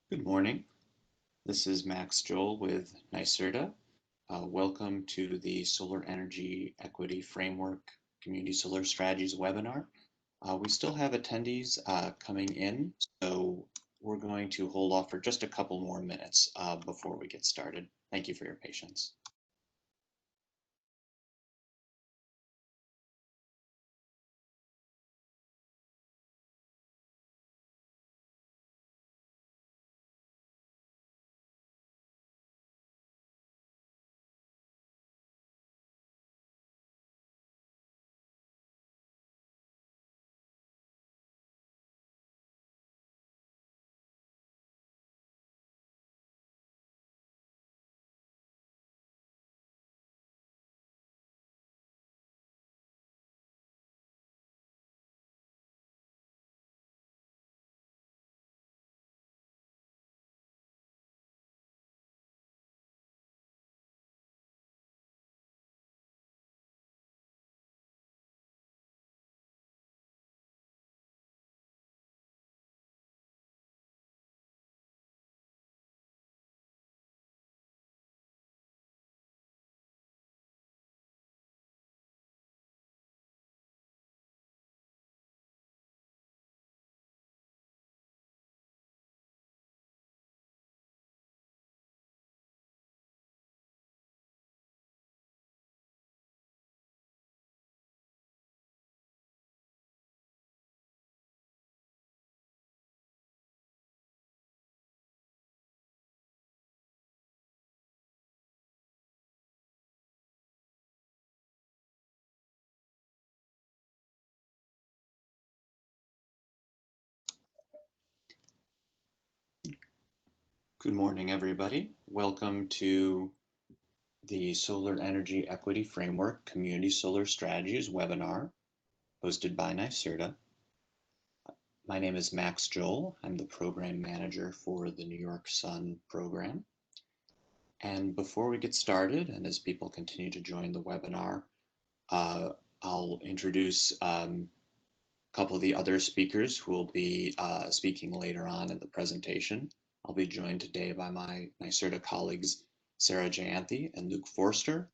Good morning. This is Max Joel with NYSERDA. Welcome to the Solar Energy Equity Framework Community Solar Strategies webinar. We still have attendees coming in, so we're going to hold off for just a couple more minutes before we get started. Thank you for your patience. Good morning, everybody. Welcome to the Solar Energy Equity Framework Community Solar Strategies webinar hosted by NYSERDA. My name is Max Joel. I'm the program manager for the New York Sun program. And before we get started, and as people continue to join the webinar, I'll introduce a couple of the other speakers who will be speaking later on in the presentation. I'll be joined today by my NYSERDA colleagues, Sarah Jayanthi and Luke Forster.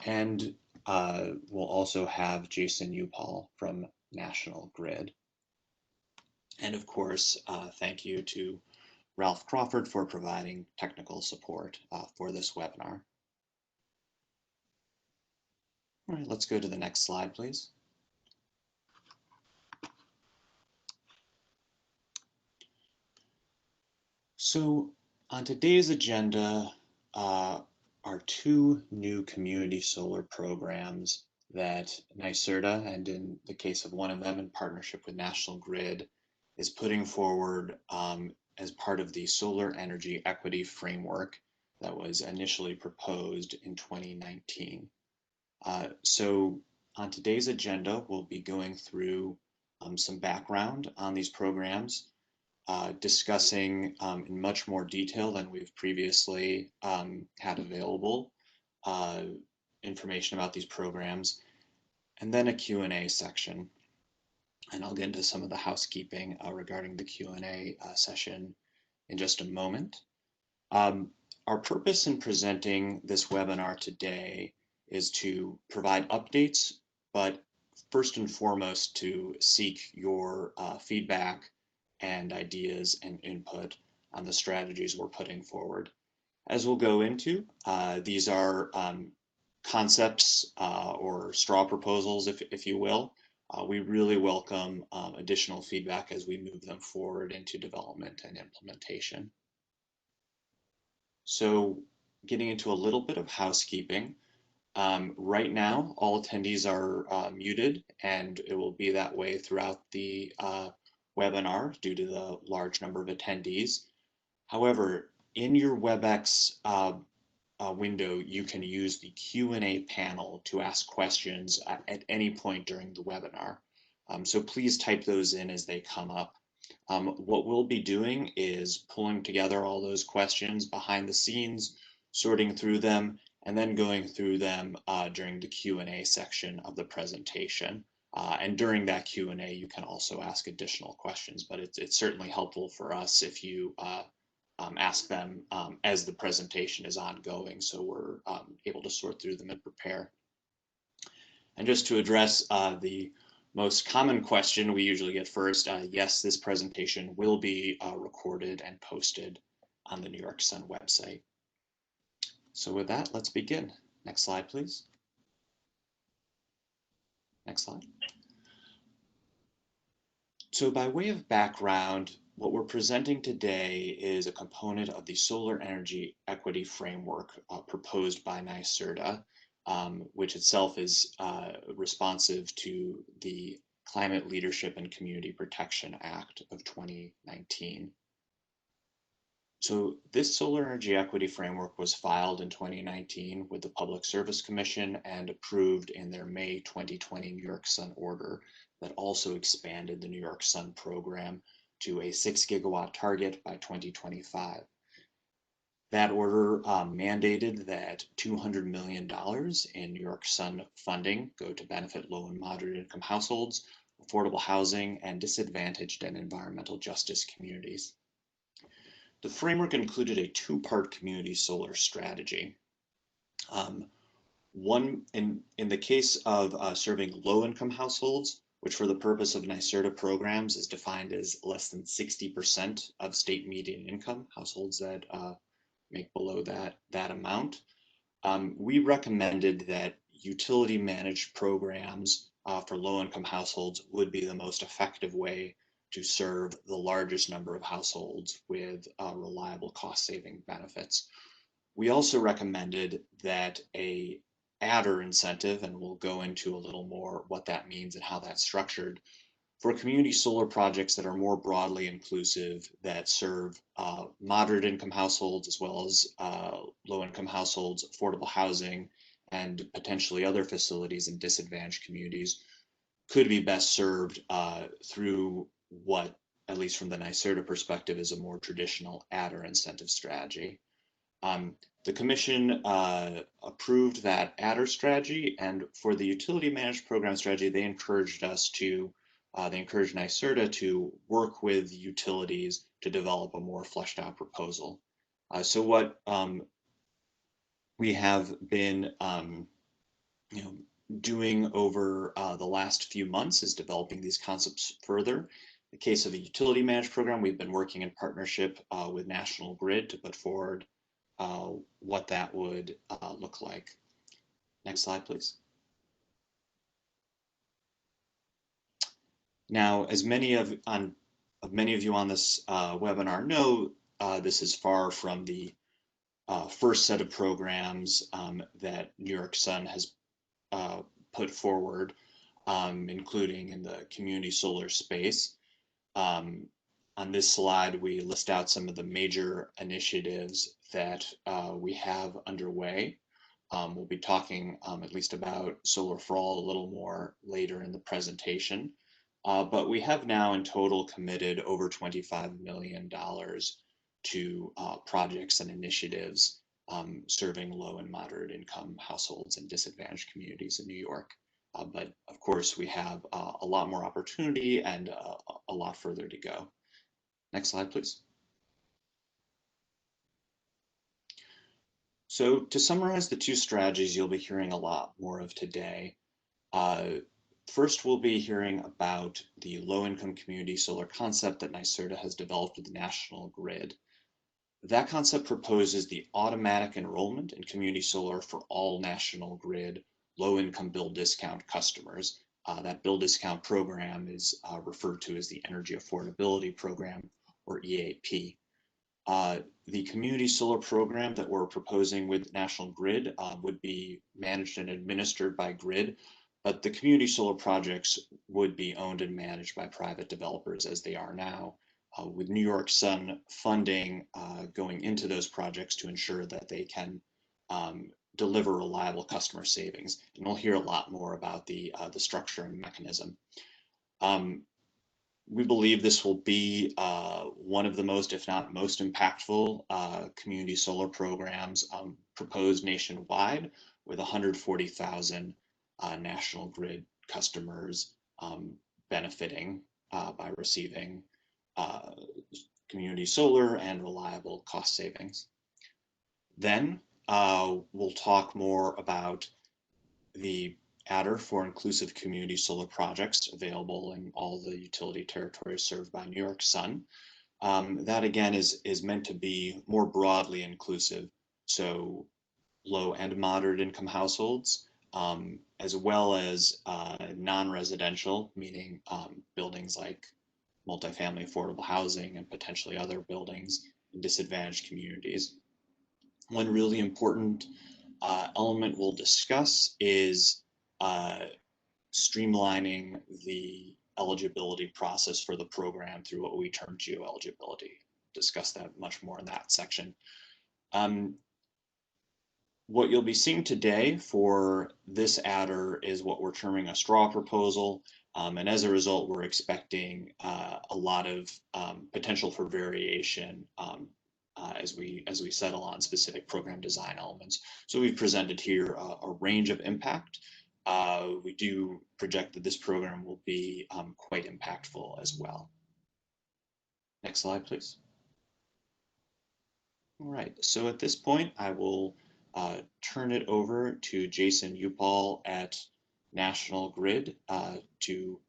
And we'll also have Jason Upal from National Grid. And of course, thank you to Ralph Crawford for providing technical support for this webinar. All right, let's go to the next slide, please. So on today's agenda are two new community solar programs that NYSERDA, and in the case of one of them in partnership with National Grid, is putting forward as part of the Solar Energy Equity Framework that was initially proposed in 2019. So on today's agenda, we'll be going through some background on these programs, discussing in much more detail than we've previously had available information about these programs, and then a Q&A section. And I'll get into some of the housekeeping regarding the Q&A session in just a moment. Our purpose in presenting this webinar today is to provide updates, but first and foremost to seek your feedback and ideas and input on the strategies we're putting forward. As we'll go into, these are concepts or straw proposals, if you will. We really welcome additional feedback as we move them forward into development and implementation. So getting into a little bit of housekeeping, right now all attendees are muted, and it will be that way throughout the webinar due to the large number of attendees. However, in your WebEx window, you can use the Q&A panel to ask questions at any point during the webinar. So please type those in as they come up. What we'll be doing is pulling together all those questions behind the scenes, sorting through them, and then going through them during the Q&A section of the presentation. And during that Q&A, you can also ask additional questions, but it's certainly helpful for us if you ask them as the presentation is ongoing, so we're able to sort through them and prepare. And just to address the most common question we usually get first, yes, this presentation will be recorded and posted on the New York Sun website. So with that, let's begin. Next slide, please. Next slide. So by way of background, what we're presenting today is a component of the Solar Energy Equity Framework proposed by NYSERDA, which itself is responsive to the Climate Leadership and Community Protection Act of 2019. So this Solar Energy Equity Framework was filed in 2019 with the Public Service Commission and approved in their May 2020 New York Sun order that also expanded the New York Sun program to a 6 gigawatt target by 2025. That order mandated that $200 million in New York Sun funding go to benefit low and moderate income households, affordable housing, and disadvantaged and environmental justice communities. The framework included a two-part community solar strategy. One, in the case of serving low-income households, which for the purpose of NYSERDA programs is defined as less than 60% of state median income, households that make below that amount, we recommended that utility managed programs for low-income households would be the most effective way to serve the largest number of households with reliable cost-saving benefits. We also recommended that a adder incentive, and we'll go into a little more what that means and how that's structured, for community solar projects that are more broadly inclusive, that serve moderate income households as well as low income households, affordable housing, and potentially other facilities in disadvantaged communities, could be best served through what, at least from the NYSERDA perspective, is a more traditional adder incentive strategy. The commission approved that adder strategy, and for the utility managed program strategy, they encouraged NYSERDA to work with utilities to develop a more fleshed out proposal. So what we have been doing over the last few months is developing these concepts further. In the case of a utility managed program, we've been working in partnership with National Grid to put forward what that would look like. Next slide, please. Now, as many of you on this webinar know, this is far from the first set of programs that New York Sun has put forward, including in the community solar space. On this slide, we list out some of the major initiatives that we have underway. We'll be talking at least about Solar for All a little more later in the presentation. But we have now in total committed over $25 million to projects and initiatives serving low and moderate income households and disadvantaged communities in New York. But of course, we have a lot more opportunity and a lot further to go. Next slide, please. So to summarize the two strategies you'll be hearing a lot more of today, first, we'll be hearing about the low-income community solar concept that NYSERDA has developed with the National Grid. That concept proposes the automatic enrollment in community solar for all National Grid low-income bill discount customers. That bill discount program is referred to as the Energy Affordability Program, or EAP. The community solar program that we're proposing with National Grid would be managed and administered by Grid, but the community solar projects would be owned and managed by private developers as they are now, with New York Sun funding going into those projects to ensure that they can deliver reliable customer savings. And we'll hear a lot more about the structure and mechanism. We believe this will be one of the most, if not most impactful community solar programs proposed nationwide, with 140,000 National Grid customers benefiting by receiving community solar and reliable cost savings. Then we'll talk more about the adder for inclusive community solar projects available in all the utility territories served by New York Sun. That again is meant to be more broadly inclusive, so low and moderate income households, as well as non-residential, meaning buildings like multifamily affordable housing and potentially other buildings in disadvantaged communities. One really important element we'll discuss is streamlining the eligibility process for the program through what we term geo-eligibility. Discuss that much more in that section. What you'll be seeing today for this adder is what we're terming a straw proposal. And as a result, we're expecting a lot of potential for variation as we settle on specific program design elements. So we've presented here a range of impact. We do project that this program will be quite impactful as well. Next slide, please. All right, so at this point, I will turn it over to Jason Upal at National Grid to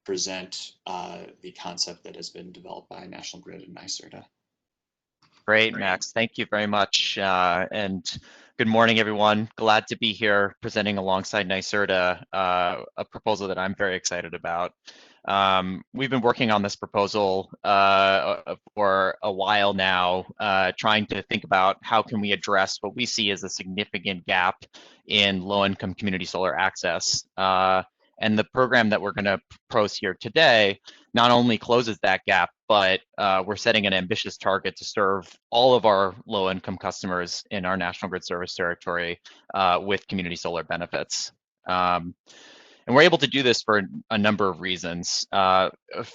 present the concept that has been developed by National Grid and NYSERDA. Great, Max. Thank you very much. And good morning, everyone. Glad to be here presenting alongside NYSERDA a proposal that I'm very excited about. We've been working on this proposal for a while now, trying to think about how can we address what we see as a significant gap in low-income community solar access. And the program that we're going to propose here today not only closes that gap, but we're setting an ambitious target to serve all of our low-income customers in our National Grid service territory with community solar benefits. And we're able to do this for a number of reasons.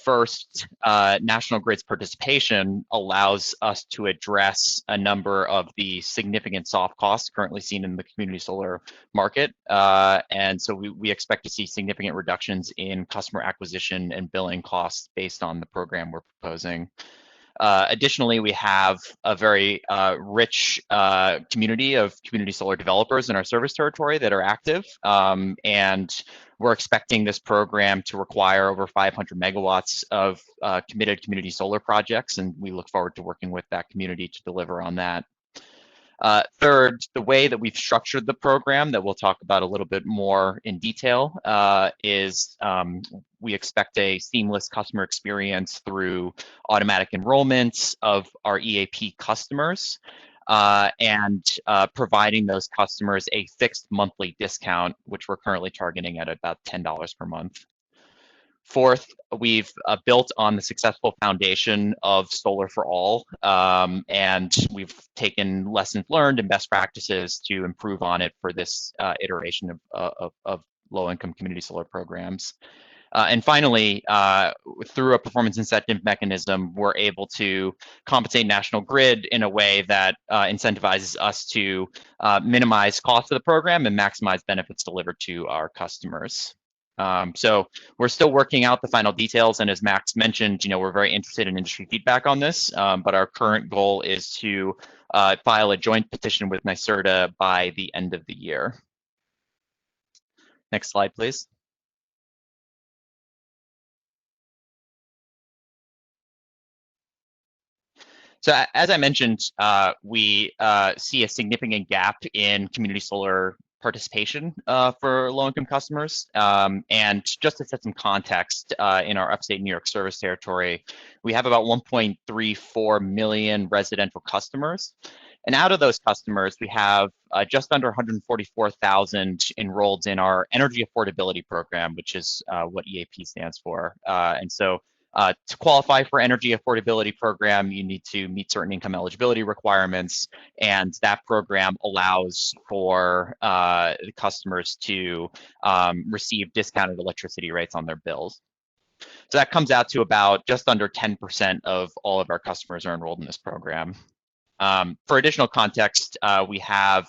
First, National Grid's participation allows us to address a number of the significant soft costs currently seen in the community solar market. And so we expect to see significant reductions in customer acquisition and billing costs based on the program we're proposing. Additionally, we have a very rich community of community solar developers in our service territory that are active, and we're expecting this program to require over 500 megawatts of committed community solar projects, and we look forward to working with that community to deliver on that. Third, the way that we've structured the program that we'll talk about a little bit more in detail is we expect a seamless customer experience through automatic enrollments of our EAP customers and providing those customers a fixed monthly discount, which we're currently targeting at about $10 per month. Fourth, we've built on the successful foundation of Solar for All, and we've taken lessons learned and best practices to improve on it for this iteration of low-income community solar programs. And finally, through a performance incentive mechanism, we're able to compensate National Grid in a way that incentivizes us to minimize costs of the program and maximize benefits delivered to our customers. So we're still working out the final details, and as Max mentioned, we're very interested in industry feedback on this, but our current goal is to file a joint petition with NYSERDA by the end of the year. Next slide, please. So as I mentioned, we see a significant gap in community solar participation for low-income customers. And just to set some context, in our upstate New York service territory, we have about 1.34 million residential customers. And out of those customers, we have just under 144,000 enrolled in our energy affordability program, which is what EAP stands for. And so to qualify for energy affordability program, you need to meet certain income eligibility requirements, and that program allows for customers to receive discounted electricity rates on their bills. So that comes out to about just under 10% of all of our customers are enrolled in this program. For additional context, we have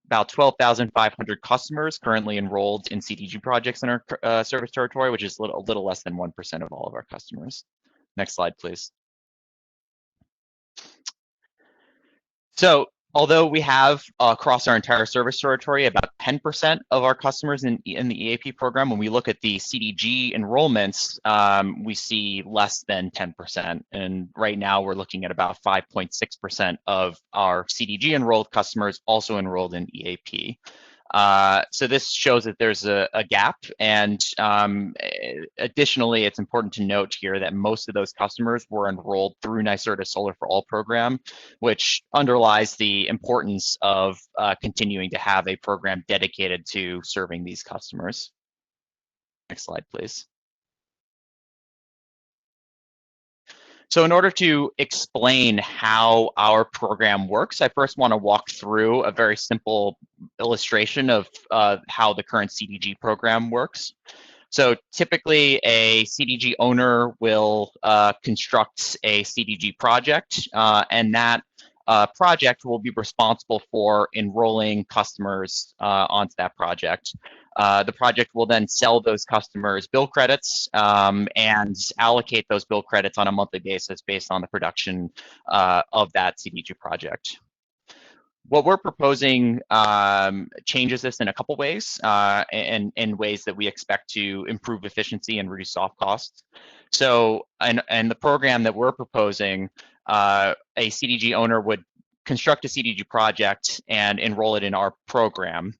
about 12,500 customers currently enrolled in CDG projects in our service territory, which is a little less than 1% of all of our customers. Next slide, please. So although we have across our entire service territory about 10% of our customers in the EAP program, when we look at the CDG enrollments, we see less than 10%. And right now we're looking at about 5.6% of our CDG enrolled customers also enrolled in EAP. So this shows that there's a gap, and additionally, it's important to note here that most of those customers were enrolled through NYSERDA Solar for All program, which underlies the importance of continuing to have a program dedicated to serving these customers. Next slide, please. So in order to explain how our program works, I first want to walk through a very simple illustration of how the current CDG program works. So typically a CDG owner will construct a CDG project, and that project will be responsible for enrolling customers onto that project. The project will then sell those customers bill credits and allocate those bill credits on a monthly basis based on the production of that CDG project. What we're proposing changes this in a couple ways, and in ways that we expect to improve efficiency and reduce soft costs. So, and the program that we're proposing, a CDG owner would construct a CDG project and enroll it in our program.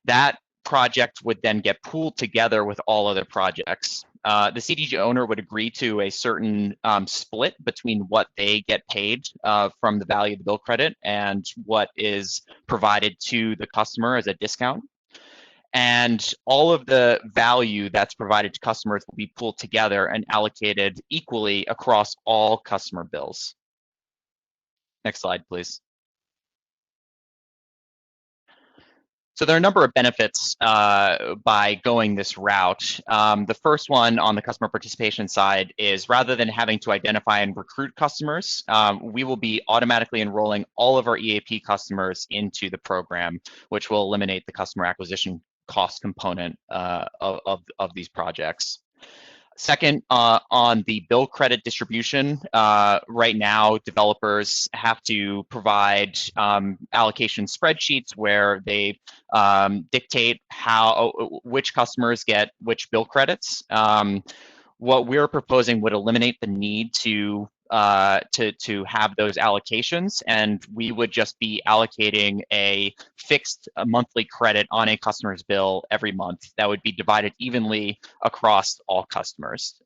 That project would then get pooled together with all other projects. The CDG owner would agree to a certain split between what they get paid from the value of the bill credit and what is provided to the customer as a discount. And all of the value that's provided to customers will be pooled together and allocated equally across all customer bills. Next slide, please. So there are a number of benefits by going this route. The first one on the customer participation side is rather than having to identify and recruit customers, we will be automatically enrolling all of our EAP customers into the program, which will eliminate the customer acquisition cost component of these projects. Second, on the bill credit distribution, right now developers have to provide allocation spreadsheets where they dictate which customers get which bill credits. What we're proposing would eliminate the need to have those allocations, and we would just be allocating a fixed monthly credit on a customer's bill every month that would be divided evenly across all customers.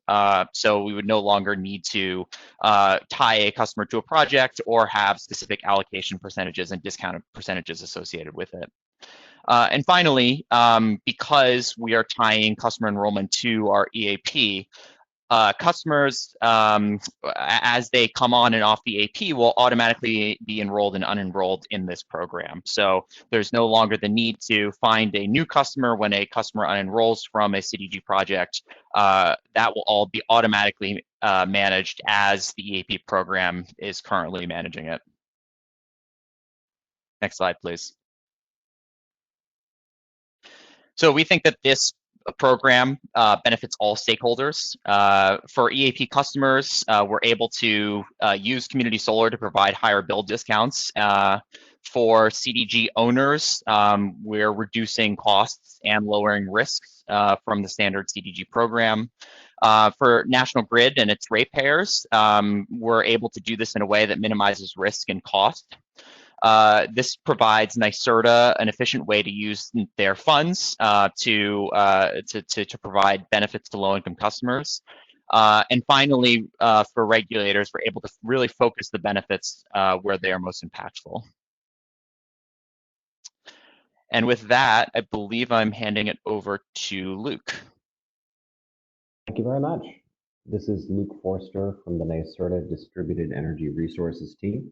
So we would no longer need to tie a customer to a project or have specific allocation percentages and discounted percentages associated with it. And finally, because we are tying customer enrollment to our EAP, customers, as they come on and off the EAP, will automatically be enrolled and unenrolled in this program. So there's no longer the need to find a new customer when a customer unenrolls from a CDG project. That will all be automatically managed as the EAP program is currently managing it. Next slide, please. So we think that this program benefits all stakeholders. For EAP customers, we're able to use community solar to provide higher bill discounts. For CDG owners, we're reducing costs and lowering risks from the standard CDG program. For National Grid and its ratepayers, we're able to do this in a way that minimizes risk and cost. This provides NYSERDA an efficient way to use their funds to provide benefits to low-income customers. And finally, for regulators, we're able to really focus the benefits where they are most impactful. And with that, I believe I'm handing it over to Luke. Thank you very much. This is Luke Forster from the NYSERDA Distributed Energy Resources team.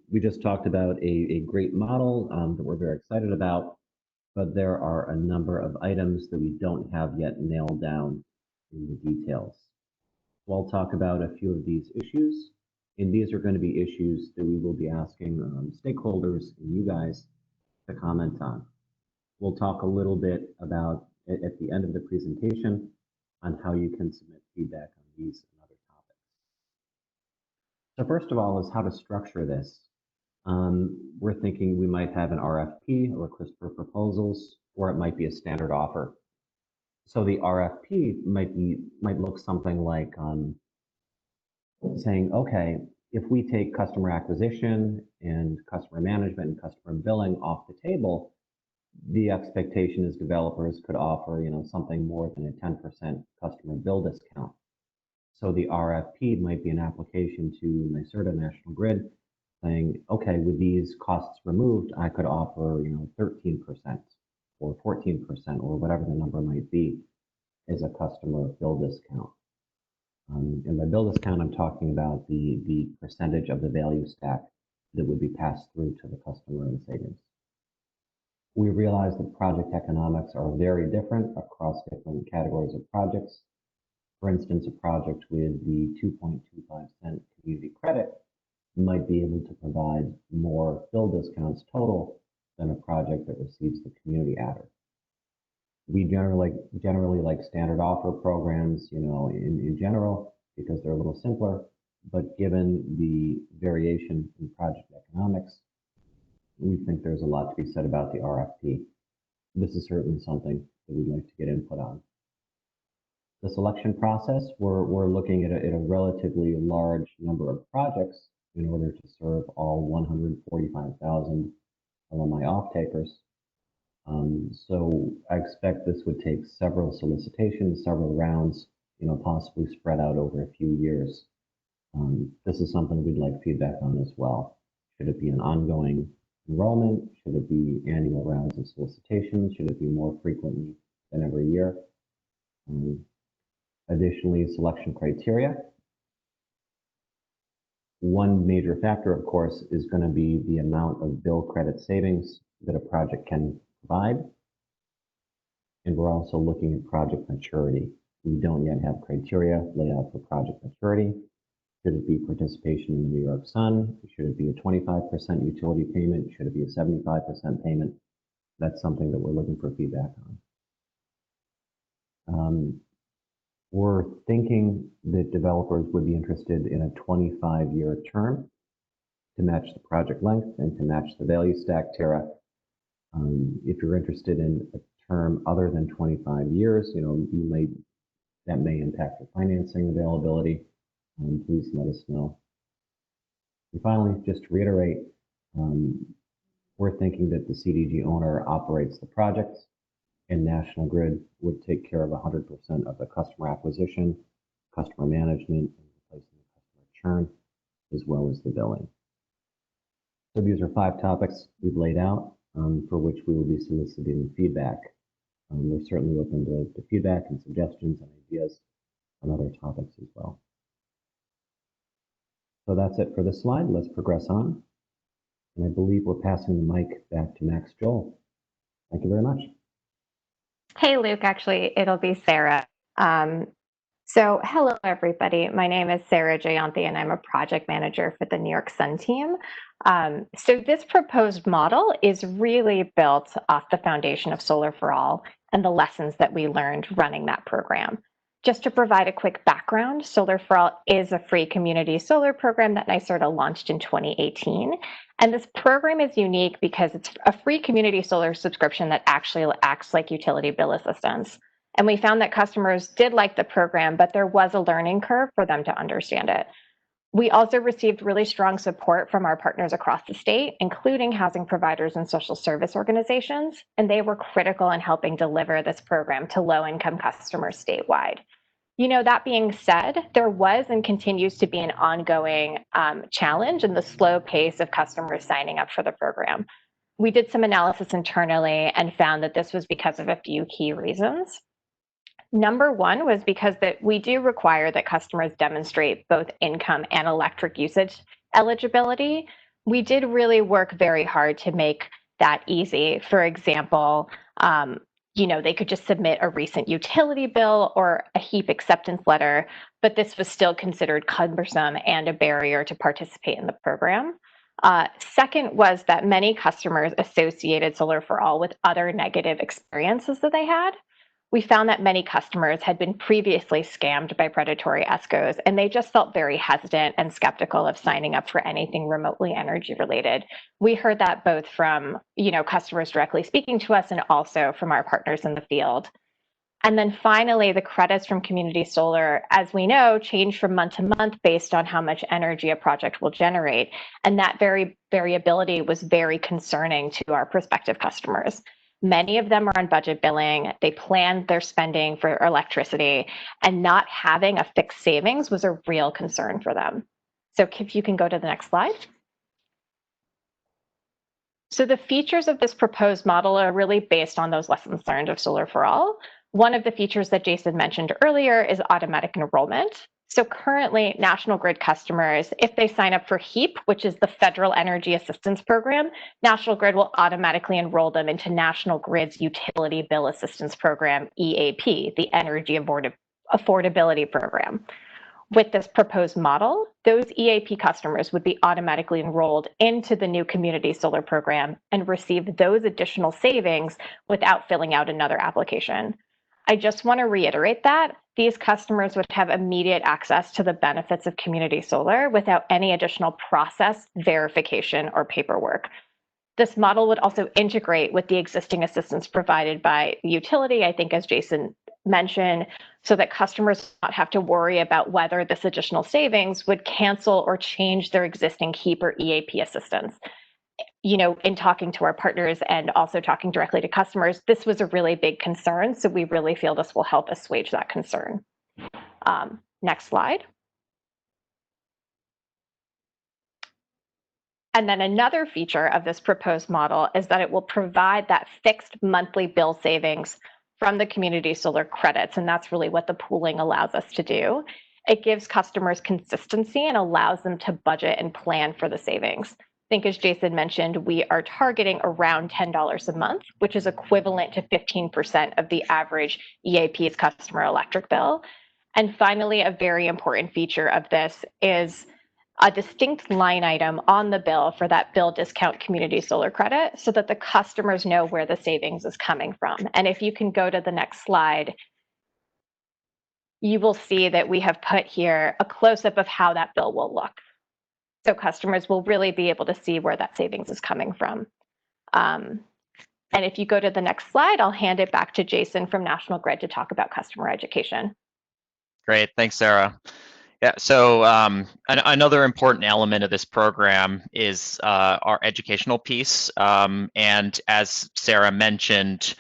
We just talked about a great model that we're very excited about, but there are a number of items that we don't have yet nailed down in the details. So I'll talk about a few of these issues, and these are going to be issues that we will be asking stakeholders and you guys to comment on. We'll talk a little bit about, at the end of the presentation, on how you can submit feedback on these and other topics. So first of all is how to structure this. We're thinking we might have an RFP, a request for proposals, or it might be a standard offer. So the RFP might look something like saying, okay, if we take customer acquisition and customer management and customer billing off the table, the expectation is developers could offer, something more than a 10% customer bill discount. So the RFP might be an application to NYSERDA National Grid saying, okay, with these costs removed, I could offer, 13% or 14% or whatever the number might be as a customer bill discount. And by bill discount, I'm talking about the percentage of the value stack that would be passed through to the customer in savings. We realize that project economics are very different across different categories of projects. For instance, a project with the 2.25 cent community credit might be able to provide more bill discounts total than a project that receives the community adder. We generally like standard offer programs, in general, because they're a little simpler, but given the variation in project economics, we think there's a lot to be said about the RFP. This is certainly something that we'd like to get input on. The selection process, we're looking at a relatively large number of projects in order to serve all 145,000 LMI off-takers. So I expect this would take several solicitations, several rounds, possibly spread out over a few years. This is something we'd like feedback on as well. Should it be an ongoing enrollment? Should it be annual rounds of solicitations? Should it be more frequently than every year? Additionally, selection criteria. One major factor, of course, is going to be the amount of bill credit savings that a project can provide. And we're also looking at project maturity. We don't yet have criteria laid out for project maturity. Should it be participation in the New York Sun? Should it be a 25% utility payment? Should it be a 75% payment? That's something that we're looking for feedback on. We're thinking that developers would be interested in a 25-year term to match the project length and to match the value stack, Tara. If you're interested in a term other than 25 years, that may impact your financing availability. Please let us know. And finally, just to reiterate, we're thinking that the CDG owner operates the projects, and National Grid would take care of 100% of the customer acquisition, customer management, and replacing the customer churn, as well as the billing. So these are 5 topics we've laid out for which we will be soliciting feedback. We're certainly open to feedback and suggestions and ideas on other topics as well. So that's it for this slide. Let's progress on. And I believe we're passing the mic back to Max Joel. Thank you very much. Hey, Luke, actually, it'll be Sarah. So hello, everybody. My name is Sarah Jayanthi, and I'm a project manager for the New York Sun team. So this proposed model is really built off the foundation of Solar for All and the lessons that we learned running that program. Just to provide a quick background, Solar for All is a free community solar program that NYSERDA launched in 2018. And this program is unique because it's a free community solar subscription that actually acts like utility bill assistance. And we found that customers did like the program, but there was a learning curve for them to understand it. We also received really strong support from our partners across the state, including housing providers and social service organizations, and they were critical in helping deliver this program to low-income customers statewide. That being said, there was and continues to be an ongoing challenge in the slow pace of customers signing up for the program. We did some analysis internally and found that this was because of a few key reasons. Number one was because that we do require that customers demonstrate both income and electric usage eligibility. We did really work very hard to make that easy. For example, they could just submit a recent utility bill or a HEAP acceptance letter, but this was still considered cumbersome and a barrier to participate in the program. Second was that many customers associated Solar for All with other negative experiences that they had. We found that many customers had been previously scammed by predatory ESCOs, and they just felt very hesitant and skeptical of signing up for anything remotely energy related. We heard that both from, customers directly speaking to us and also from our partners in the field. And then finally, the credits from community solar, as we know, change from month to month based on how much energy a project will generate. And that variability was very concerning to our prospective customers. Many of them are on budget billing. They plan their spending for electricity, and not having a fixed savings was a real concern for them. So if you can go to the next slide. So the features of this proposed model are really based on those lessons learned of Solar for All. One of the features that Jason mentioned earlier is automatic enrollment. So currently, National Grid customers, if they sign up for HEAP, which is the Federal Energy Assistance Program, National Grid will automatically enroll them into National Grid's Utility Bill Assistance Program, EAP, the Energy Affordability Program. With this proposed model, those EAP customers would be automatically enrolled into the new community solar program and receive those additional savings without filling out another application. I just want to reiterate that these customers would have immediate access to the benefits of community solar without any additional process, verification, or paperwork. This model would also integrate with the existing assistance provided by the utility, I think, as Jason mentioned, so that customers not have to worry about whether this additional savings would cancel or change their existing HEAP or EAP assistance. In talking to our partners and also talking directly to customers, this was a really big concern. So we really feel this will help assuage that concern. Next slide. And then another feature of this proposed model is that it will provide that fixed monthly bill savings from the community solar credits. And that's really what the pooling allows us to do. It gives customers consistency and allows them to budget and plan for the savings. I think, as Jason mentioned, we are targeting around $10 a month, which is equivalent to 15% of the average EAP's customer electric bill. And finally, a very important feature of this is a distinct line item on the bill for that bill discount community solar credit so that the customers know where the savings is coming from. And if you can go to the next slide, you will see that we have put here a close-up of how that bill will look. So customers will really be able to see where that savings is coming from. And if you go to the next slide, I'll hand it back to Jason from National Grid to talk about customer education. Great, thanks, Sarah. Yeah, so another important element of this program is our educational piece. And as Sarah mentioned,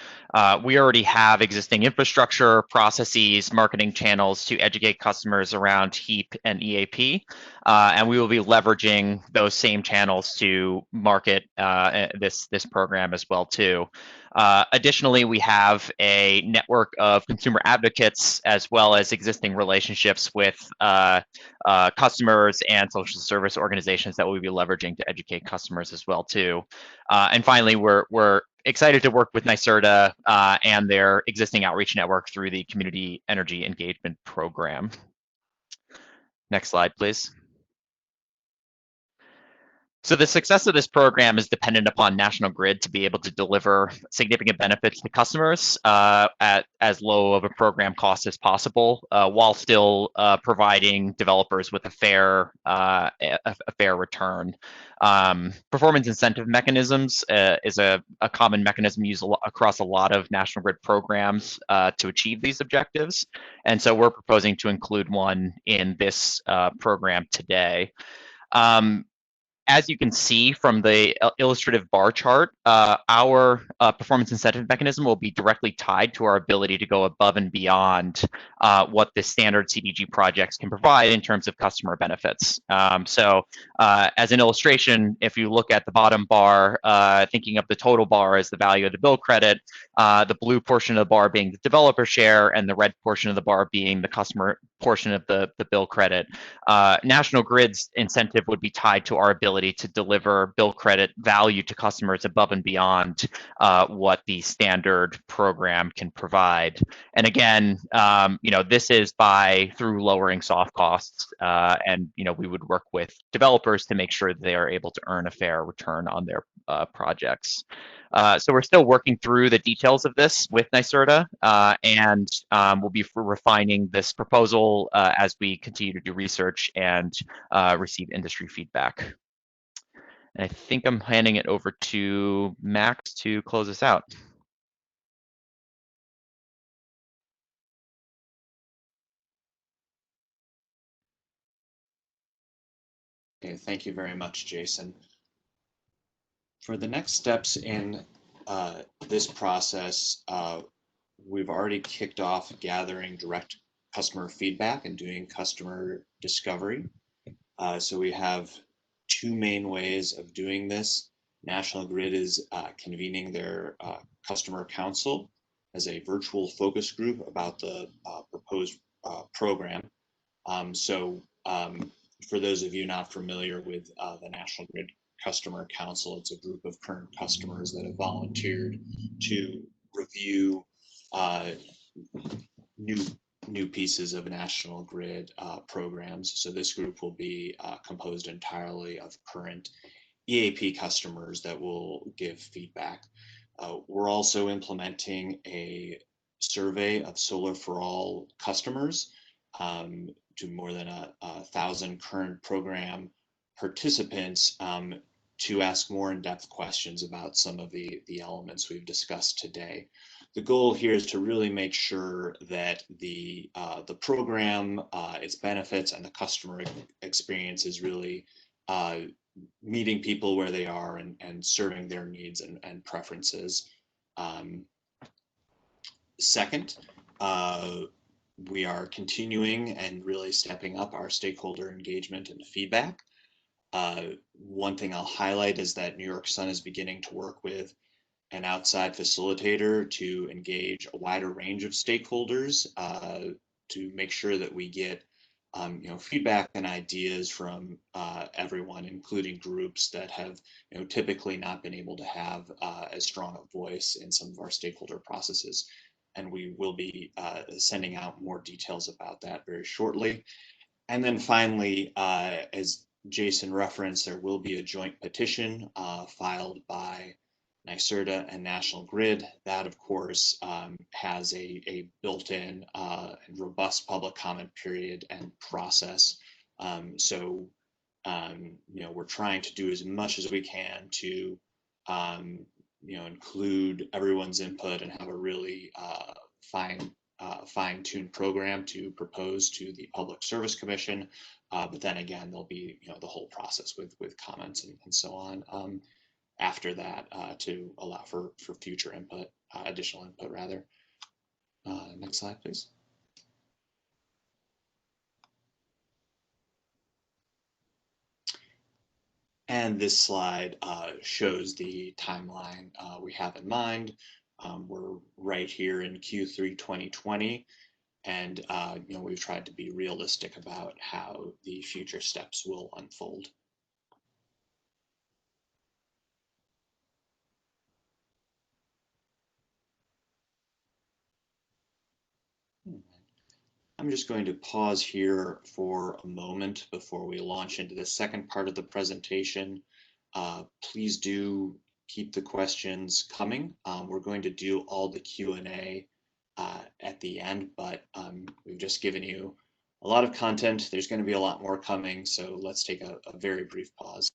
we already have existing infrastructure, processes, marketing channels to educate customers around HEAP and EAP. And we will be leveraging those same channels to market this program as well, too. Additionally, we have a network of consumer advocates as well as existing relationships with customers and social service organizations that we'll be leveraging to educate customers as well, too. And finally, we're excited to work with NYSERDA and their existing outreach network through the Community Energy Engagement Program. Next slide, please. So the success of this program is dependent upon National Grid to be able to deliver significant benefits to customers at as low of a program cost as possible, while still providing developers with a fair return. Performance incentive mechanisms is a common mechanism used across a lot of National Grid programs to achieve these objectives. And so we're proposing to include one in this program today. As you can see from the illustrative bar chart, our performance incentive mechanism will be directly tied to our ability to go above and beyond what the standard CDG projects can provide in terms of customer benefits. So as an illustration, if you look at the bottom bar, thinking of the total bar as the value of the bill credit, the blue portion of the bar being the developer share and the red portion of the bar being the customer portion of the bill credit. National Grid's incentive would be tied to our ability to deliver bill credit value to customers above and beyond what the standard program can provide. And again, this is through lowering soft costs, and we would work with developers to make sure they are able to earn a fair return on their projects. So we're still working through the details of this with NYSERDA, and we'll be refining this proposal as we continue to do research and receive industry feedback. And I think I'm handing it over to Max to close us out. Okay, thank you very much, Jason. For the next steps in this process, we've already kicked off gathering direct customer feedback and doing customer discovery. So we have two main ways of doing this. National Grid is convening their customer council as a virtual focus group about the proposed program. For those of you not familiar with the National Grid Customer Council, it's a group of current customers that have volunteered to review new pieces of National Grid programs. So this group will be composed entirely of current EAP customers that will give feedback. We're also implementing a survey of Solar for All customers to more than 1,000 current program participants to ask more in-depth questions about some of the elements we've discussed today. The goal here is to really make sure that the program, its benefits, and the customer experience is really meeting people where they are and serving their needs and preferences. Second, we are continuing and really stepping up our stakeholder engagement and feedback. One thing I'll highlight is that New York Sun is beginning to work with an outside facilitator to engage a wider range of stakeholders to make sure that we get feedback and ideas from everyone, including groups that have typically not been able to have as strong a voice in some of our stakeholder processes. And we will be sending out more details about that very shortly. And then finally, as Jason referenced, there will be a joint petition filed by NYSERDA and National Grid. That, of course, has a built-in and robust public comment period and process. We're trying to do as much as we can to include everyone's input and have a really fine-tuned program to propose to the Public Service Commission. But then again, there'll be the whole process with comments and so on after that to allow for future input, additional input rather. Next slide, please. And this slide shows the timeline we have in mind. We're right here in Q3 2020, and we've tried to be realistic about how the future steps will unfold. I'm just going to pause here for a moment before we launch into the second part of the presentation. Please do keep the questions coming. We're going to do all the Q&A at the end, but we've just given you a lot of content. There's going to be a lot more coming, so let's take a very brief pause.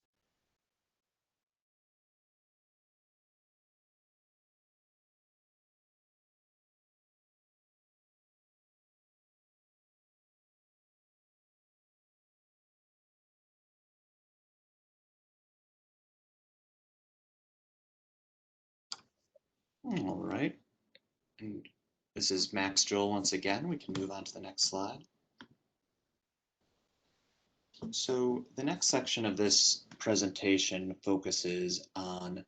All right, and this is Max Joel once again. We can move on to the next slide. So the next section of this presentation focuses on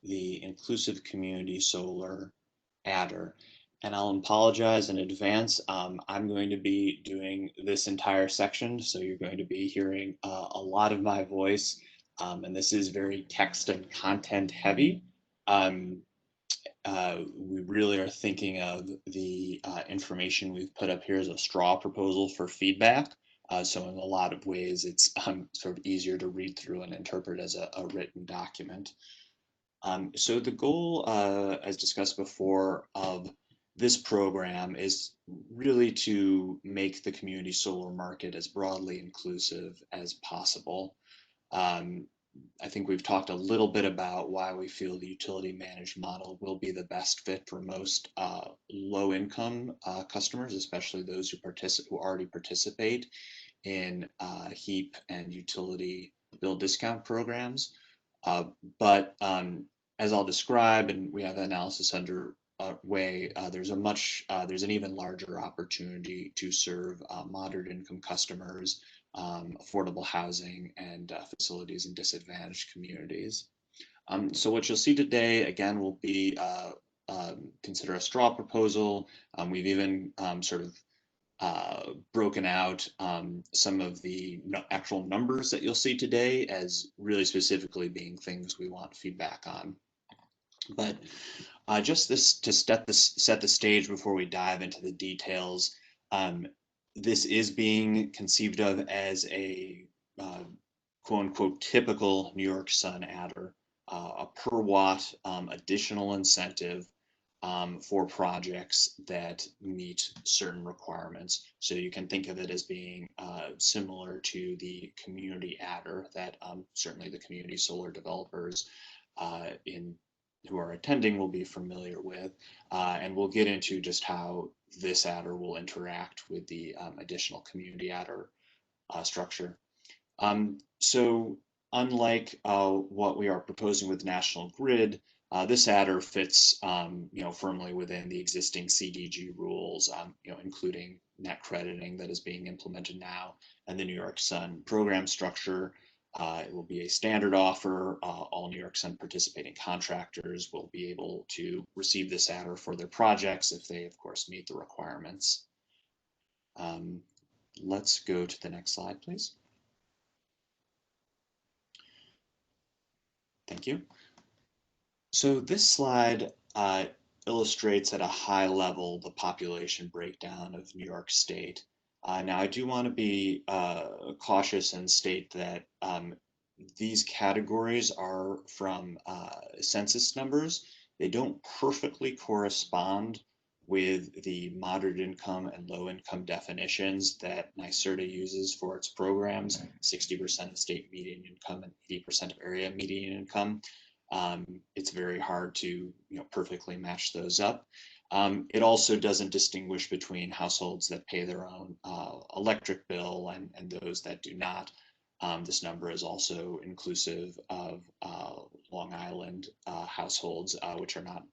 the Inclusive Community Solar Adder. And I'll apologize in advance. I'm going to be doing this entire section, so you're going to be hearing a lot of my voice, and this is very text and content heavy. Um, we really are thinking of the information we've put up here as a straw proposal for feedback. So in a lot of ways, it's sort of easier to read through and interpret as a written document. So the goal, as discussed before, of this program is really to make the community solar market as broadly inclusive as possible. Um, I think we've talked a little bit about why we feel the utility managed model will be the best fit for most low income customers, especially those who already participate in HEAP and utility bill discount programs. Uh, but as I'll describe, and we have analysis underway, there's an even larger opportunity to serve moderate income customers, affordable housing, and facilities in disadvantaged communities. So what you'll see today, again, will be consider a straw proposal. We've even sort of broken out some of the actual numbers that you'll see today as really specifically being things we want feedback on. But just this to set the stage before we dive into the details. This is being conceived of as a quote unquote typical New York Sun adder, a per watt additional incentive for projects that meet certain requirements. So you can think of it as being similar to the community adder that certainly the community solar developers who are attending will be familiar with. And we'll get into just how this adder will interact with the additional community adder structure. So unlike what we are proposing with National Grid, this adder fits, firmly within the existing CDG rules, including net crediting that is being implemented now, and the New York Sun program structure. It will be a standard offer. All New York Sun participating contractors will be able to receive this adder for their projects if they, of course, meet the requirements. Let's go to the next slide, please. Thank you. So this slide illustrates at a high level the population breakdown of New York State. Now, I do want to be cautious and state that these categories are from census numbers. They don't perfectly correspond with the moderate income and low income definitions that NYSERDA uses for its programs, 60% of state median income and 80% of area median income. It's very hard to perfectly match those up. It also doesn't distinguish between households that pay their own electric bill and those that do not. This number is also inclusive of Long Island households, which are not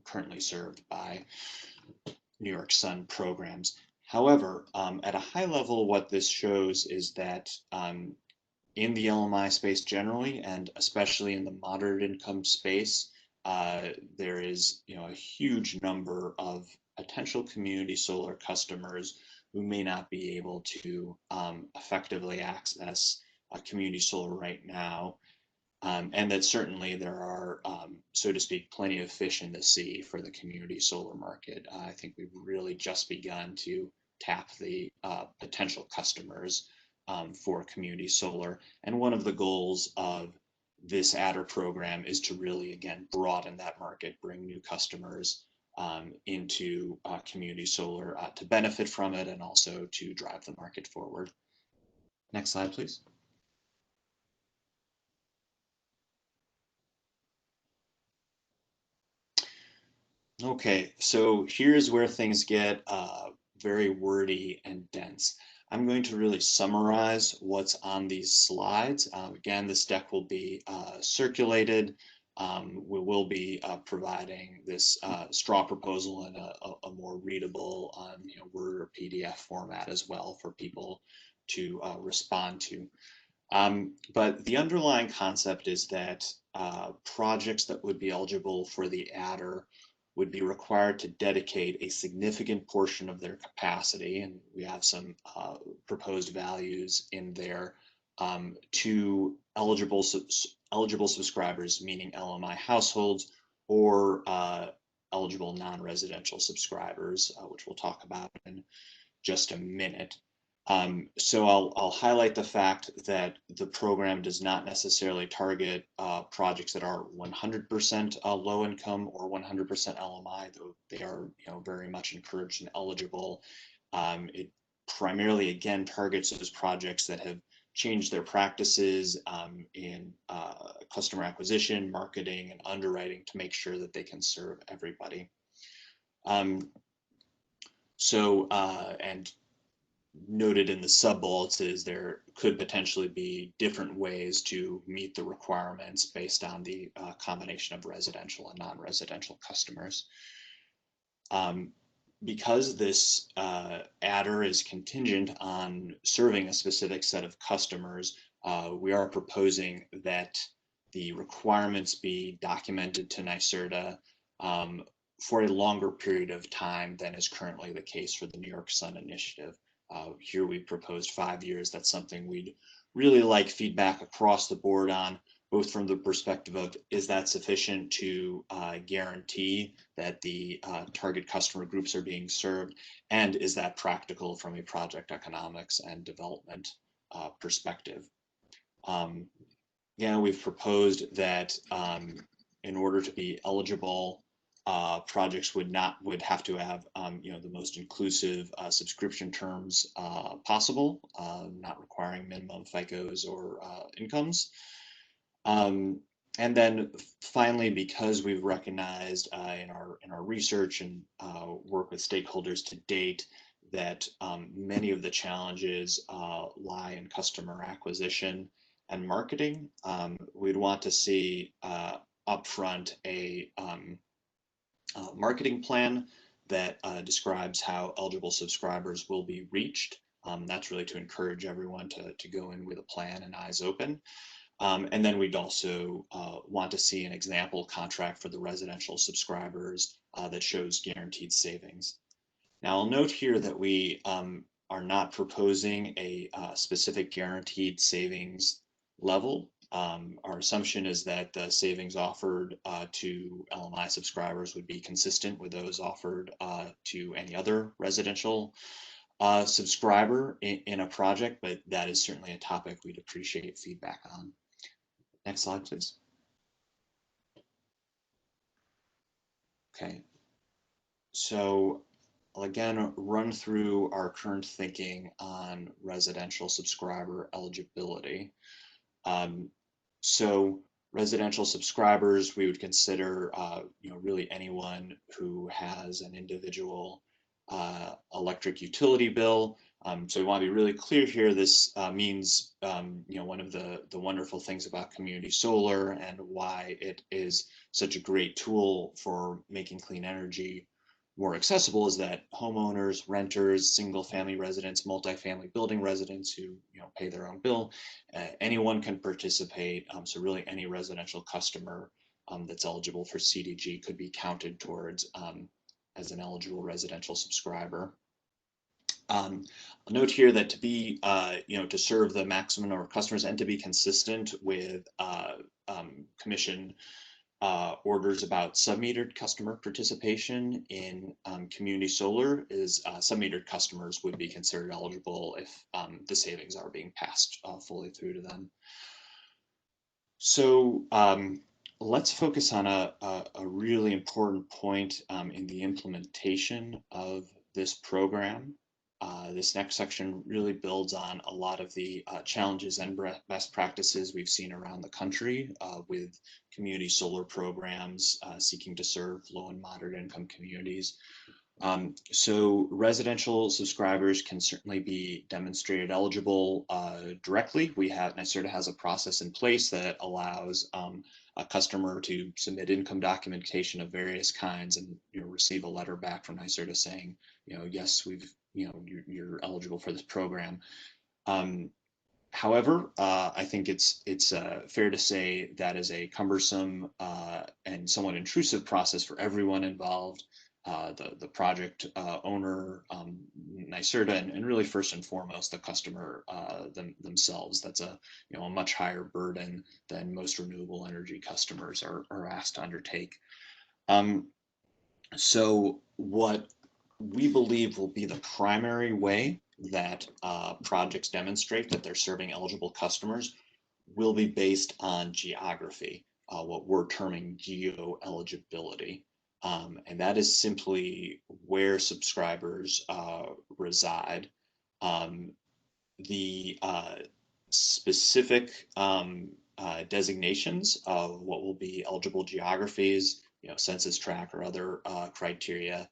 currently served by New York Sun programs. However, at a high level, what this shows is that in the LMI space generally, and especially in the moderate income space, there is a huge number of potential community solar customers who may not be able to effectively access community solar right now. And that certainly there are, so to speak, plenty of fish in the sea for the community solar market. I think we've really just begun to tap the potential customers for community solar. And one of the goals of this adder program is to really, again, broaden that market, bring new customers into community solar to benefit from it and also to drive the market forward. Next slide, please. Okay, so here's where things get very wordy and dense. I'm going to really summarize what's on these slides. Again, this deck will be circulated. We will be providing this straw proposal in a more readable Word or PDF format as well for people to respond to. But the underlying concept is that projects that would be eligible for the adder would be required to dedicate a significant portion of their capacity, and we have some proposed values in there, to eligible subscribers, meaning LMI households, or eligible non-residential subscribers, which we'll talk about in just a minute. So I'll highlight the fact that the program does not necessarily target projects that are 100% low income or 100% LMI, though they are very much encouraged and eligible. It primarily, again, targets those projects that have changed their practices in customer acquisition, marketing, and underwriting to make sure that they can serve everybody. And noted in the sub-bullets is there could potentially be different ways to meet the requirements based on the combination of residential and non-residential customers. Because this adder is contingent on serving a specific set of customers, we are proposing that the requirements be documented to NYSERDA for a longer period of time than is currently the case for the New York Sun Initiative. Here we proposed 5 years. That's something we'd really like feedback across the board on, both from the perspective of, is that sufficient to guarantee that the target customer groups are being served, and is that practical from a project economics and development perspective. Yeah, we've proposed that in order to be eligible, projects would have to have the most inclusive subscription terms possible, not requiring minimum FICOs or incomes. And then finally, because we've recognized in our research and work with stakeholders to date that many of the challenges lie in customer acquisition and marketing, we'd want to see upfront a marketing plan that describes how eligible subscribers will be reached. That's really to encourage everyone to go in with a plan and eyes open. And then we'd also want to see an example contract for the residential subscribers that shows guaranteed savings. Now, I'll note here that we are not proposing a specific guaranteed savings level. Our assumption is that the savings offered to LMI subscribers would be consistent with those offered to any other residential subscriber in a project, but that is certainly a topic we'd appreciate feedback on. Next slide, please. Okay, so I'll again run through our current thinking on residential subscriber eligibility. So residential subscribers, we would consider really anyone who has an individual electric utility bill. So we want to be really clear here. This means one of the wonderful things about community solar and why it is such a great tool for making clean energy more accessible is that homeowners, renters, single family residents, multifamily building residents who pay their own bill, anyone can participate. So really any residential customer that's eligible for CDG could be counted towards as an eligible residential subscriber. I'll note here that to be, to serve the maximum number of customers and to be consistent with commission orders about sub-metered customer participation in community solar is sub-metered customers would be considered eligible if the savings are being passed fully through to them. So let's focus on a really important point in the implementation of this program. This next section really builds on a lot of the challenges and best practices we've seen around the country with community solar programs seeking to serve low and moderate income communities. So residential subscribers can certainly be demonstrated eligible directly. NYSERDA has a process in place that allows a customer to submit income documentation of various kinds and receive a letter back from NYSERDA saying, yes, you're eligible for this program. However, I think it's fair to say that is a cumbersome and somewhat intrusive process for everyone involved, the project owner, NYSERDA, and really first and foremost the customer themselves. That's a a much higher burden than most renewable energy customers are asked to undertake. So what we believe will be the primary way that projects demonstrate that they're serving eligible customers will be based on geography, what we're terming geo-eligibility. And that is simply where subscribers reside. The specific designations of what will be eligible geographies, census tract or other criteria,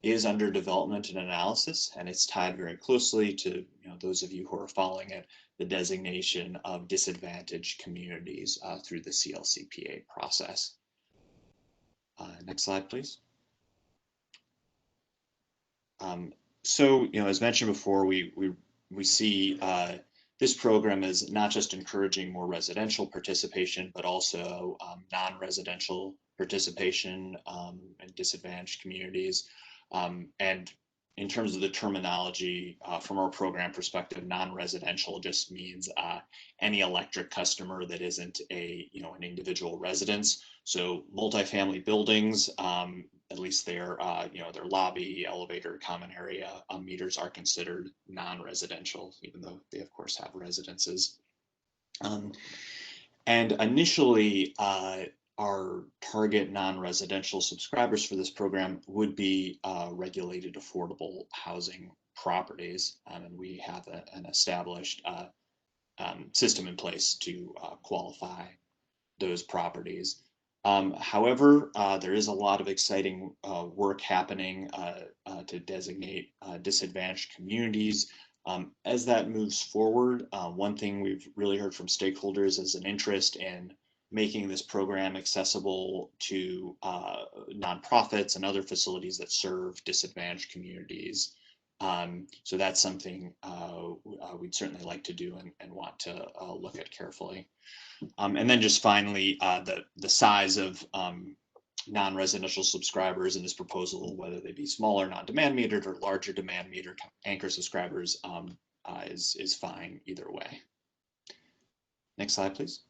is under development and analysis, and it's tied very closely to those of you who are following it, the designation of disadvantaged communities through the CLCPA process. Next slide, please. So, as mentioned before, we see this program is not just encouraging more residential participation, but also non-residential participation in disadvantaged communities. And in terms of the terminology, from our program perspective, non-residential just means any electric customer that isn't an individual residence. So multifamily buildings, at least their lobby, elevator, common area meters are considered non-residential, even though they of course have residences. And initially, our target non-residential subscribers for this program would be regulated affordable housing properties, and we have an established system in place to qualify those properties. However, there is a lot of exciting work happening to designate disadvantaged communities. As that moves forward, one thing we've really heard from stakeholders is an interest in making this program accessible to nonprofits and other facilities that serve disadvantaged communities. So that's something we'd certainly like to do and want to look at carefully. And then just finally, the size of non-residential subscribers in this proposal, whether they be smaller non-demand metered or larger demand metered anchor subscribers, is fine either way. Next slide, please.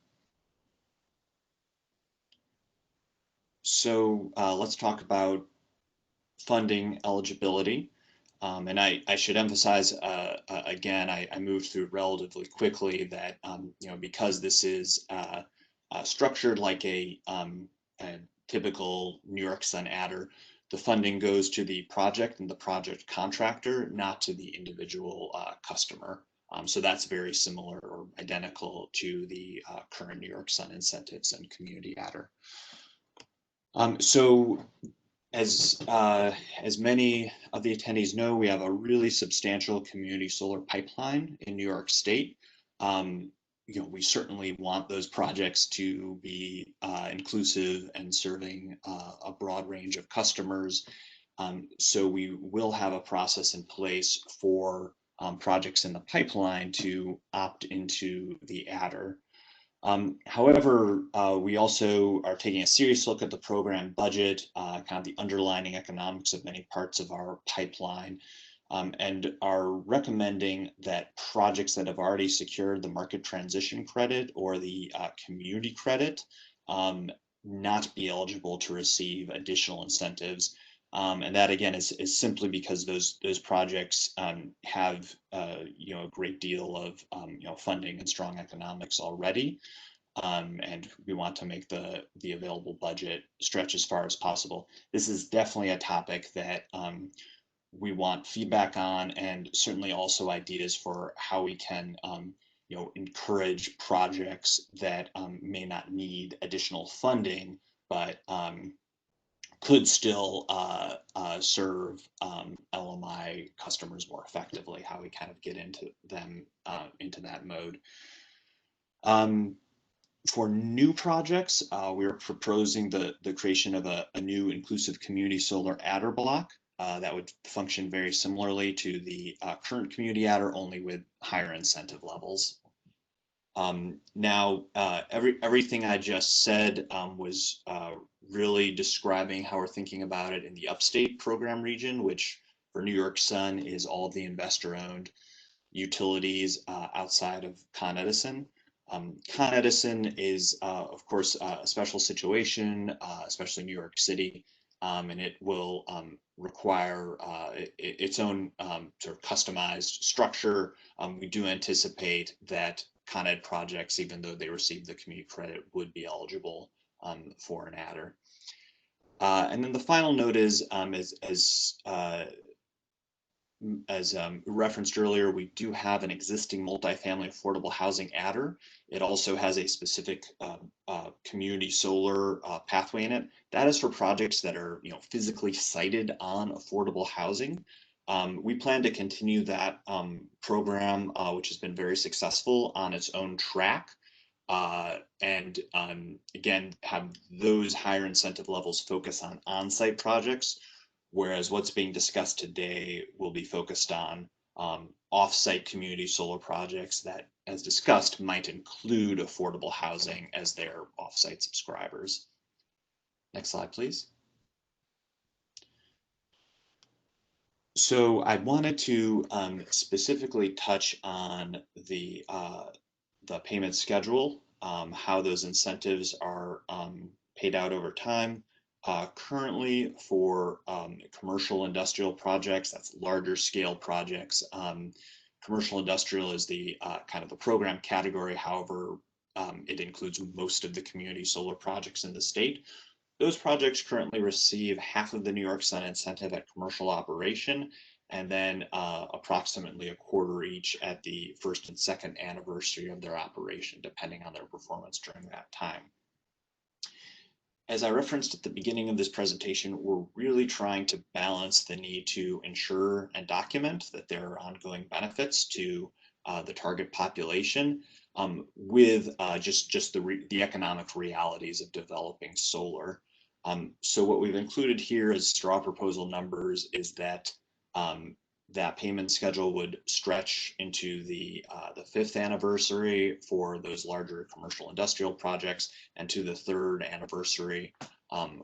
So let's talk about funding eligibility. And I should emphasize again, I moved through relatively quickly that because this is structured like a typical New York Sun adder, the funding goes to the project and the project contractor, not to the individual customer. So that's very similar or identical to the current New York Sun incentives and community adder. So as many of the attendees know, we have a really substantial community solar pipeline in New York State. We certainly want those projects to be inclusive and serving a broad range of customers. So we will have a process in place for projects in the pipeline to opt into the adder. However, we also are taking a serious look at the program budget, kind of the underlying economics of many parts of our pipeline, and are recommending that projects that have already secured the market transition credit or the community credit not be eligible to receive additional incentives. And that again is simply because those projects have a great deal of funding and strong economics already, and we want to make the available budget stretch as far as possible. This is definitely a topic that we want feedback on, and certainly also ideas for how we can encourage projects that may not need additional funding, but could still serve LMI customers more effectively, how we kind of get into them into that mode. For new projects, we're proposing the creation of a new inclusive community solar adder block that would function very similarly to the current community adder, only with higher incentive levels. Now, everything I just said was really describing how we're thinking about it in the upstate program region, which for New York Sun is all the investor-owned utilities outside of Con Edison. Con Edison is, of course, a special situation, especially New York City, and it will require its own sort of customized structure. We do anticipate that Con Ed projects, even though they receive the community credit, would be eligible for an adder. And then the final note is, as referenced earlier, we do have an existing multifamily affordable housing adder. It also has a specific community solar pathway in it. That is for projects that are physically sited on affordable housing. We plan to continue that program, which has been very successful on its own track. And again, have those higher incentive levels focus on on-site projects, whereas what's being discussed today will be focused on off-site community solar projects that, as discussed, might include affordable housing as their off-site subscribers. Next slide, please. So I wanted to specifically touch on the payment schedule, how those incentives are paid out over time. Currently for commercial industrial projects, that's larger scale projects. Commercial industrial is the kind of the program category. However, it includes most of the community solar projects in the state. Those projects currently receive half of the New York Sun incentive at commercial operation, and then approximately a quarter each at the first and second anniversary of their operation, depending on their performance during that time. As I referenced at the beginning of this presentation, we're really trying to balance the need to ensure and document that there are ongoing benefits to the target population with just the economic realities of developing solar. So what we've included here as straw proposal numbers is that that payment schedule would stretch into the 5th anniversary for those larger commercial industrial projects, and to the 3rd anniversary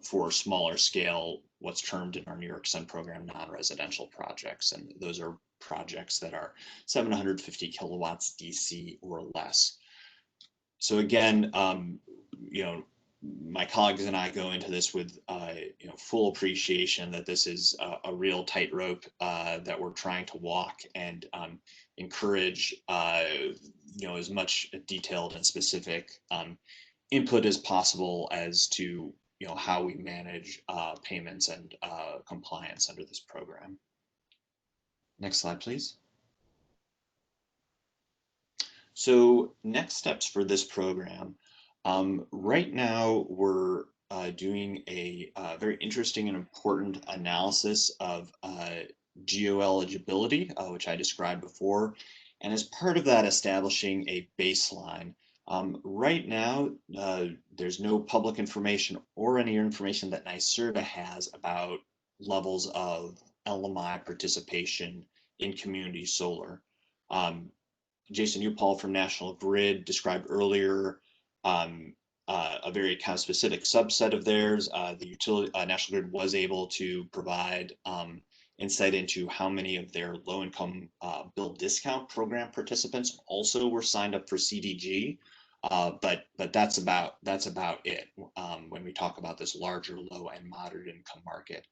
for smaller scale, what's termed in our New York Sun program, non-residential projects. And those are projects that are 750 kilowatts DC or less. So again, my colleagues and I go into this with full appreciation that this is a real tightrope that we're trying to walk, and encourage as much detailed and specific input as possible as to how we manage payments and compliance under this program. Next slide, please. So next steps for this program. Right now, we're doing a very interesting and important analysis of geo-eligibility, which I described before, and as part of that, establishing a baseline. Right now, there's no public information or any information that NYSERDA has about levels of LMI participation in community solar. Jason Upal from National Grid described earlier a very kind of specific subset of theirs. The utility, National Grid was able to provide insight into how many of their low-income bill discount program participants also were signed up for CDG. But that's about it when we talk about this larger low and moderate income market.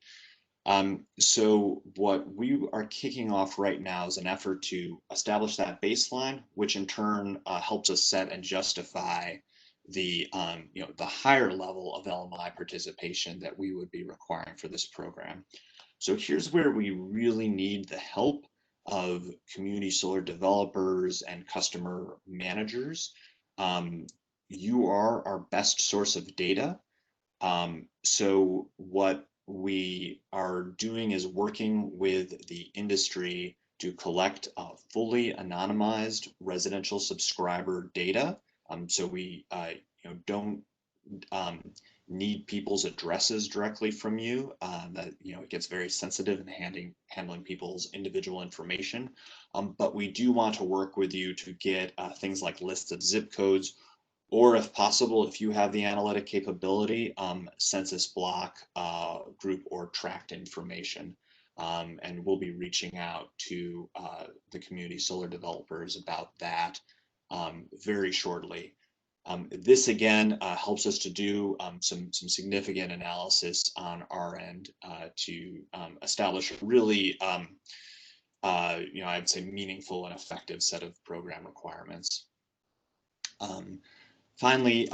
So what we are kicking off right now is an effort to establish that baseline, which in turn helps us set and justify the the higher level of LMI participation that we would be requiring for this program. So here's where we really need the help of community solar developers and customer managers. You are our best source of data. So what we are doing is working with the industry to collect fully anonymized residential subscriber data. So we don't need people's addresses directly from you. That it gets very sensitive in handling people's individual information. But we do want to work with you to get things like lists of zip codes, or if possible, if you have the analytic capability, census block, group, or tract information. And we'll be reaching out to the community solar developers about that very shortly. This again helps us to do some significant analysis on our end to establish a really, I'd say meaningful and effective set of program requirements. Finally,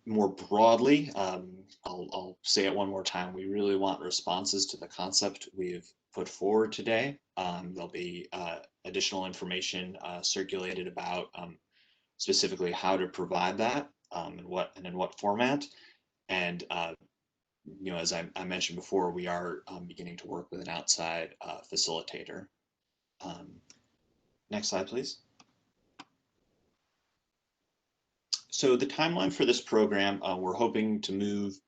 more broadly, I'll say it one more time. We really want responses to the concept we've put forward today. There'll be additional information circulated about specifically how to provide that and in what format. And as I mentioned before, we are beginning to work with an outside facilitator. Next slide, please. So the timeline for this program, we're hoping to move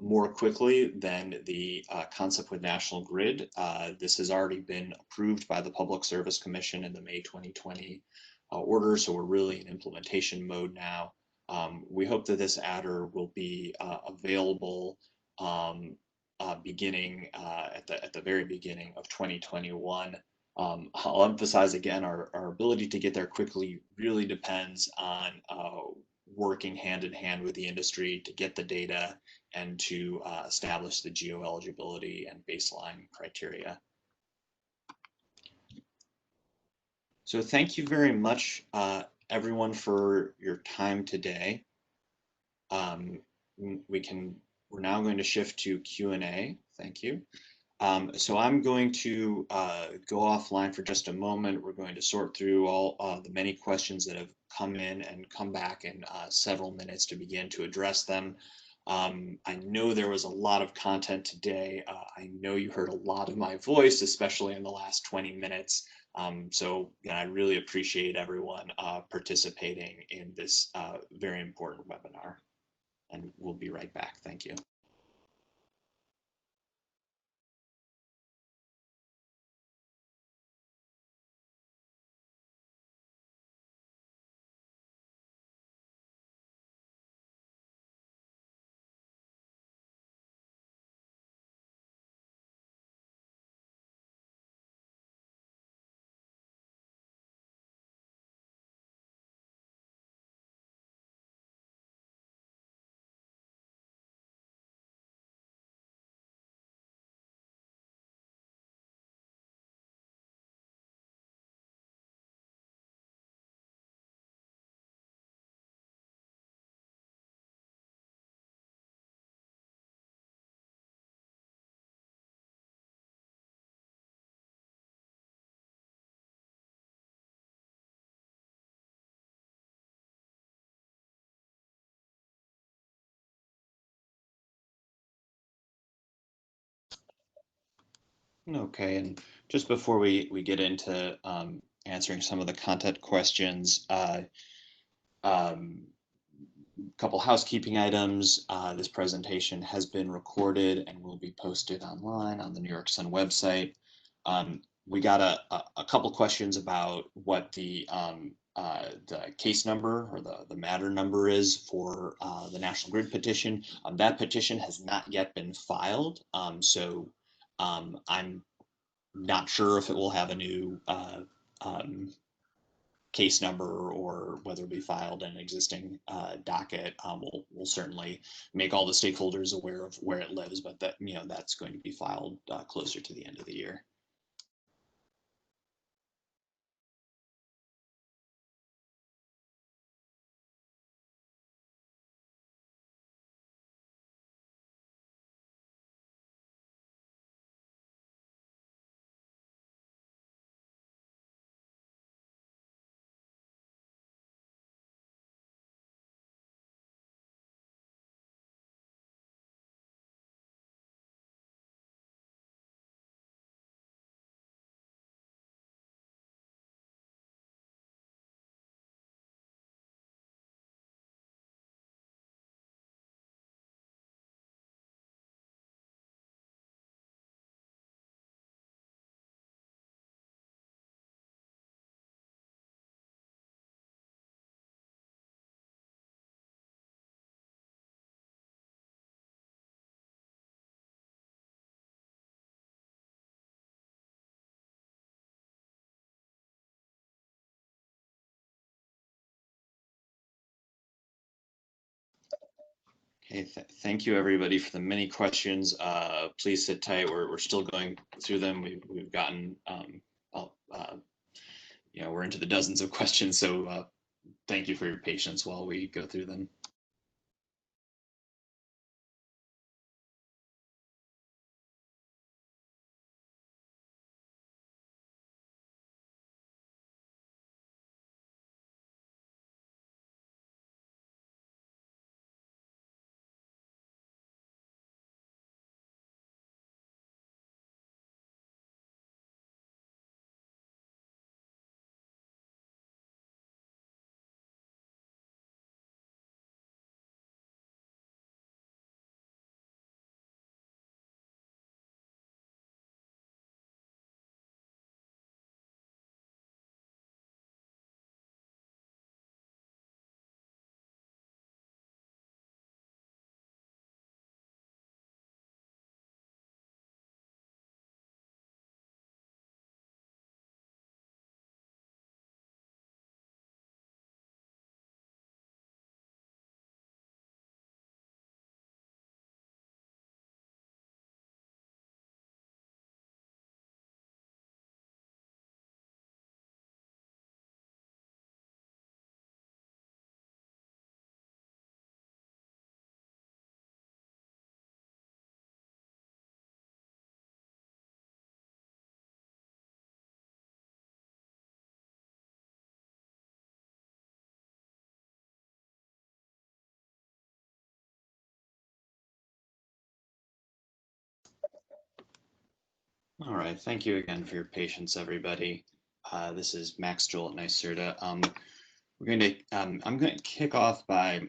more quickly than the concept with National Grid. This has already been approved by the Public Service Commission in the May 2020 order, so we're really in implementation mode now. We hope that this adder will be available beginning at the very beginning of 2021. I'll emphasize again, our ability to get there quickly really depends on working hand in hand with the industry to get the data and to establish the geo-eligibility and baseline criteria. So thank you very much, everyone, for your time today. We're now going to shift to Q&A. Thank you. So I'm going to go offline for just a moment. We're going to sort through all the many questions that have come in and come back in several minutes to begin to address them. I know there was a lot of content today. I know you heard a lot of my voice, especially in the last 20 minutes. So I really appreciate everyone participating in this very important webinar. And we'll be right back. Thank you. Okay, and just before we get into answering some of the content questions, couple housekeeping items. This presentation has been recorded and will be posted online on the New York Sun website. We got a couple questions about what the case number or the matter number is for the National Grid petition. That petition has not yet been filed, so I'm not sure if it will have a new case number or whether it be filed in an existing docket. We'll certainly make all the stakeholders aware of where it lives, but that's going to be filed closer to the end of the year. Hey, thank you everybody for the many questions. Please sit tight. We're still going through them. We've gotten, we're into the dozens of questions. So thank you for your patience while we go through them. All right, thank you again for your patience, everybody. This is Max Joel at NYSERDA. I'm going to kick off by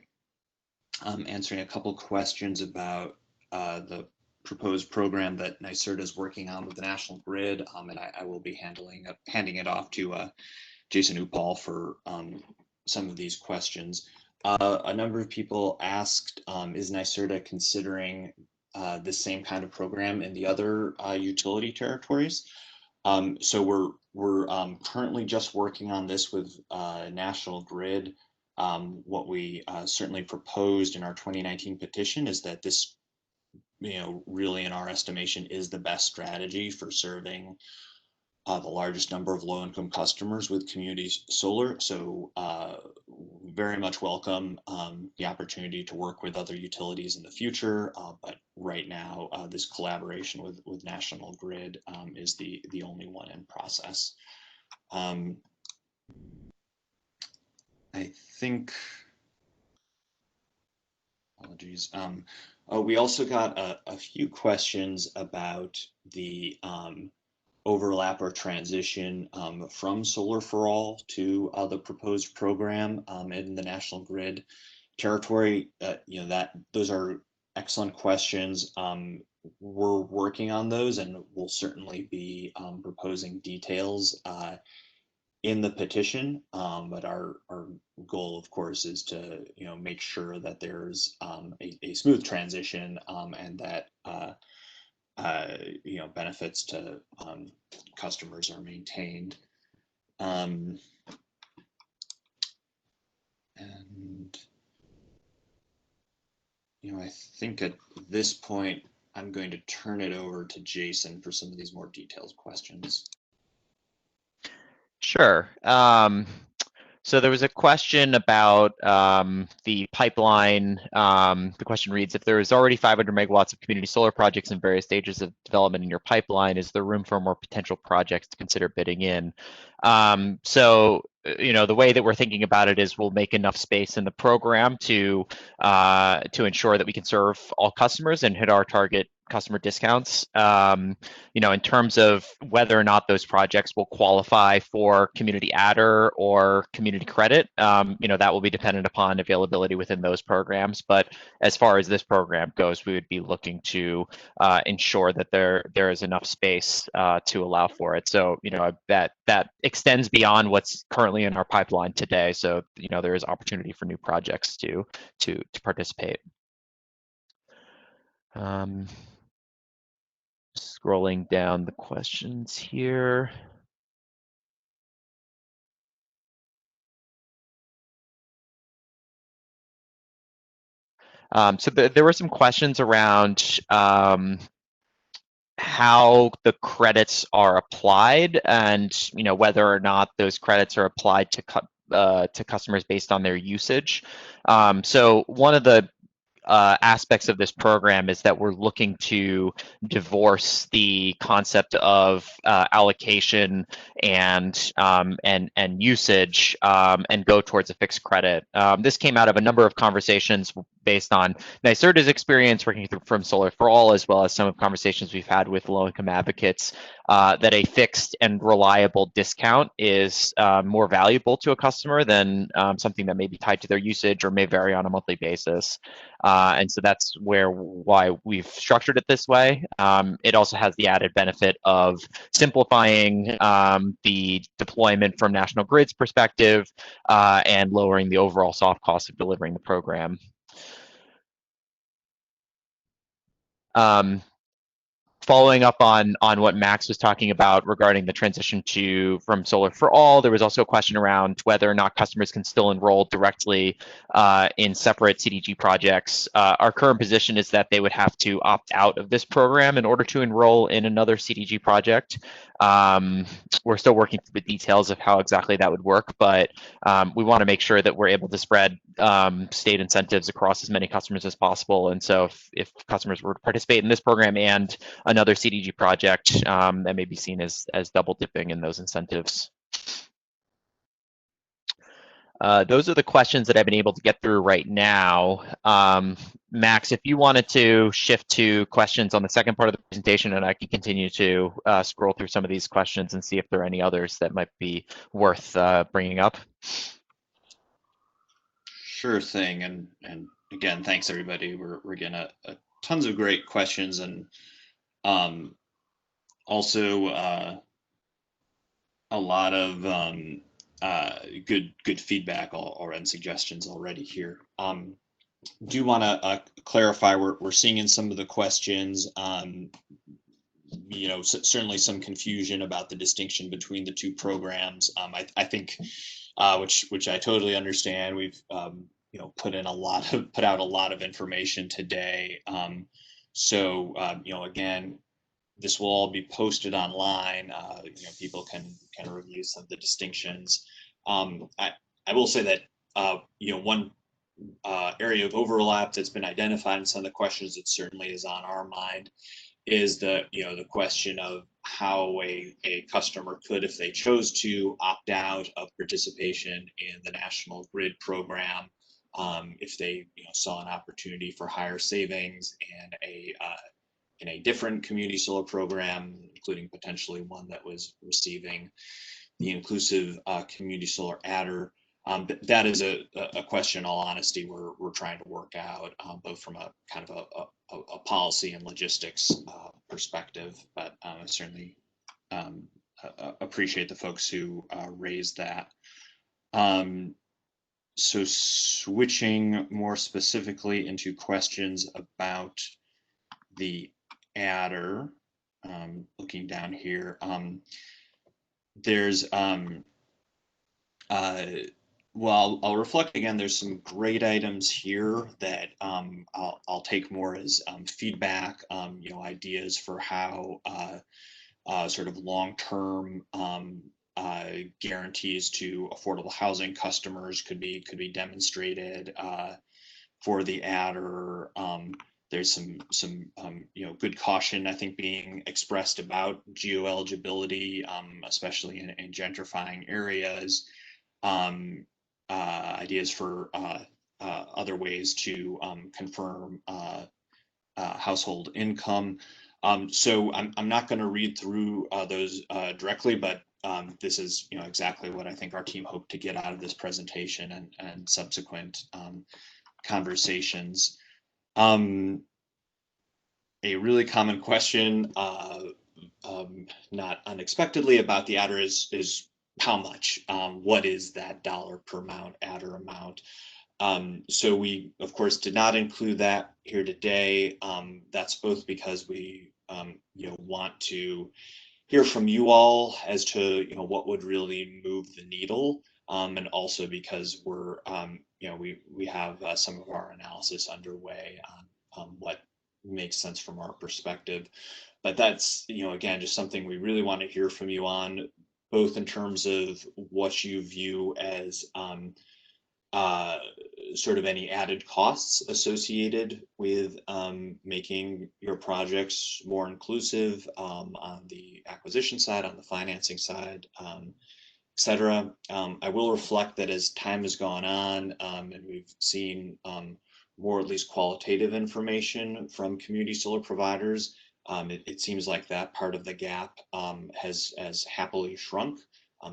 answering a couple questions about the proposed program that NYSERDA is working on with the National Grid, and I will be handing it off to Jason Upal for some of these questions. A number of people asked, is NYSERDA considering the same kind of program in the other utility territories? So we're currently just working on this with National Grid. What we certainly proposed in our 2019 petition is that this, really in our estimation is the best strategy for serving the largest number of low-income customers with community solar. So very much welcome the opportunity to work with other utilities in the future. But right now, this collaboration with National Grid is the only one in process. I think, apologies. We also got a few questions about the overlap or transition from Solar for All to the proposed program in the National Grid territory. Those are excellent questions. We're working on those, and we'll certainly be proposing details in the petition. But our goal, of course, is to make sure that there's a smooth transition and that benefits to customers are maintained. And I think at this point, I'm going to turn it over to Jason for some of these more detailed questions. Sure. So there was a question about the pipeline. The question reads, if there is already 500 megawatts of community solar projects in various stages of development in your pipeline, is there room for more potential projects to consider bidding in? So the way that we're thinking about it is we'll make enough space in the program to ensure that we can serve all customers and hit our target customer discounts. In terms of whether or not those projects will qualify for community adder or community credit, that will be dependent upon availability within those programs. But as far as this program goes, we would be looking to ensure that there is enough space to allow for it. So that extends beyond what's currently in our pipeline today. So there is opportunity for new projects to participate. Scrolling down the questions here. So there were some questions around how the credits are applied, and whether or not those credits are applied to customers based on their usage. So one of the aspects of this program is that we're looking to divorce the concept of allocation and usage and go towards a fixed credit. This came out of a number of conversations based on NYSERDA's experience working from Solar for All, as well as some of conversations we've had with low-income advocates, that a fixed and reliable discount is more valuable to a customer than something that may be tied to their usage or may vary on a monthly basis. And so that's why we've structured it this way. It also has the added benefit of simplifying the deployment from National Grid's perspective and lowering the overall soft cost of delivering the program. Following up on what Max was talking about regarding the transition from Solar for All, there was also a question around whether or not customers can still enroll directly in separate CDG projects. Our current position is that they would have to opt out of this program in order to enroll in another CDG project. We're still working through the details of how exactly that would work, but we want to make sure that we're able to spread state incentives across as many customers as possible. And so if customers were to participate in this program and another CDG project, that may be seen as double dipping in those incentives. Those are the questions that I've been able to get through right now. Max, if you wanted to shift to questions on the second part of the presentation, and I can continue to scroll through some of these questions and see if there are any others that might be worth bringing up. Sure thing. And again, thanks everybody. We're getting tons of great questions, and also a lot of good feedback and suggestions already here. Do want to clarify, we're seeing in some of the questions, certainly some confusion about the distinction between the two programs. I think, which I totally understand. We've put out a lot of information today. So again, this will all be posted online. People can review some of the distinctions. I will say that one area of overlap that's been identified in some of the questions that certainly is on our mind is the question of how a customer could, if they chose to, opt out of participation in the National Grid program, if they saw an opportunity for higher savings and in a different community solar program, including potentially one that was receiving the inclusive community solar adder. That is a question, in all honesty, we're trying to work out, both from a kind of a policy and logistics perspective. But I certainly appreciate the folks who raised that. So switching more specifically into questions about the adder, looking down here, there's well, I'll reflect again. There's some great items here that I'll take more as feedback, ideas for how sort of long-term guarantees to affordable housing customers could be demonstrated for the adder. There's some good caution, I think, being expressed about geo-eligibility, especially in gentrifying areas. Ideas for other ways to confirm household income. So I'm not going to read through those directly, but this is exactly what I think our team hoped to get out of this presentation and subsequent conversations. A really common question, not unexpectedly, about the adder is how much? What is that dollar per mount adder amount? So we, of course, did not include that here today. That's both because we want to hear from you all as to what would really move the needle, and also because we're we have some of our analysis underway on what makes sense from our perspective. But that's, again, just something we really want to hear from you on, both in terms of what you view as sort of any added costs associated with making your projects more inclusive on the acquisition side, on the financing side, et cetera. I will reflect that as time has gone on and we've seen more, at least qualitative information from community solar providers, it seems like that part of the gap has happily shrunk,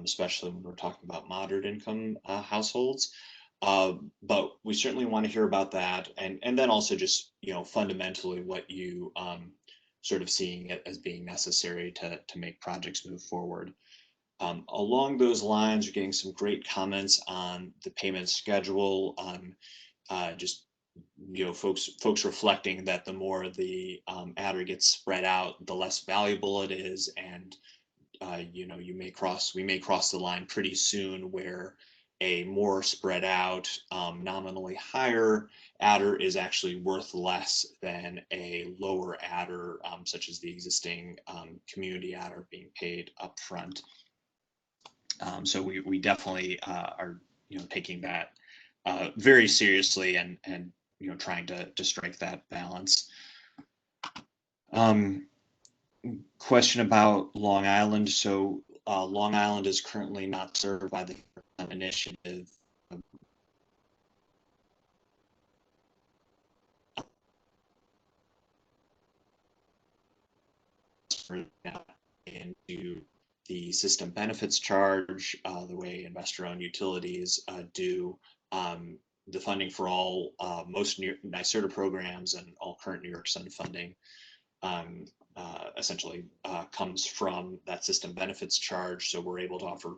especially when we're talking about moderate income households. But we certainly want to hear about that, and then also just fundamentally what you sort of seeing it as being necessary to make projects move forward. Along those lines, you're getting some great comments on the payment schedule, just folks reflecting that the more the adder gets spread out, the less valuable it is, and we may cross the line pretty soon where a more spread out, nominally higher adder is actually worth less than a lower adder, such as the existing community adder being paid upfront. So we definitely are taking that very seriously and trying to strike that balance. Question about Long Island. So Long Island is currently not served by the initiative. Into the system benefits charge, the way investor-owned utilities do. The funding for all most NYSERDA programs and all current New York Sun funding essentially comes from that system benefits charge. So we're able to offer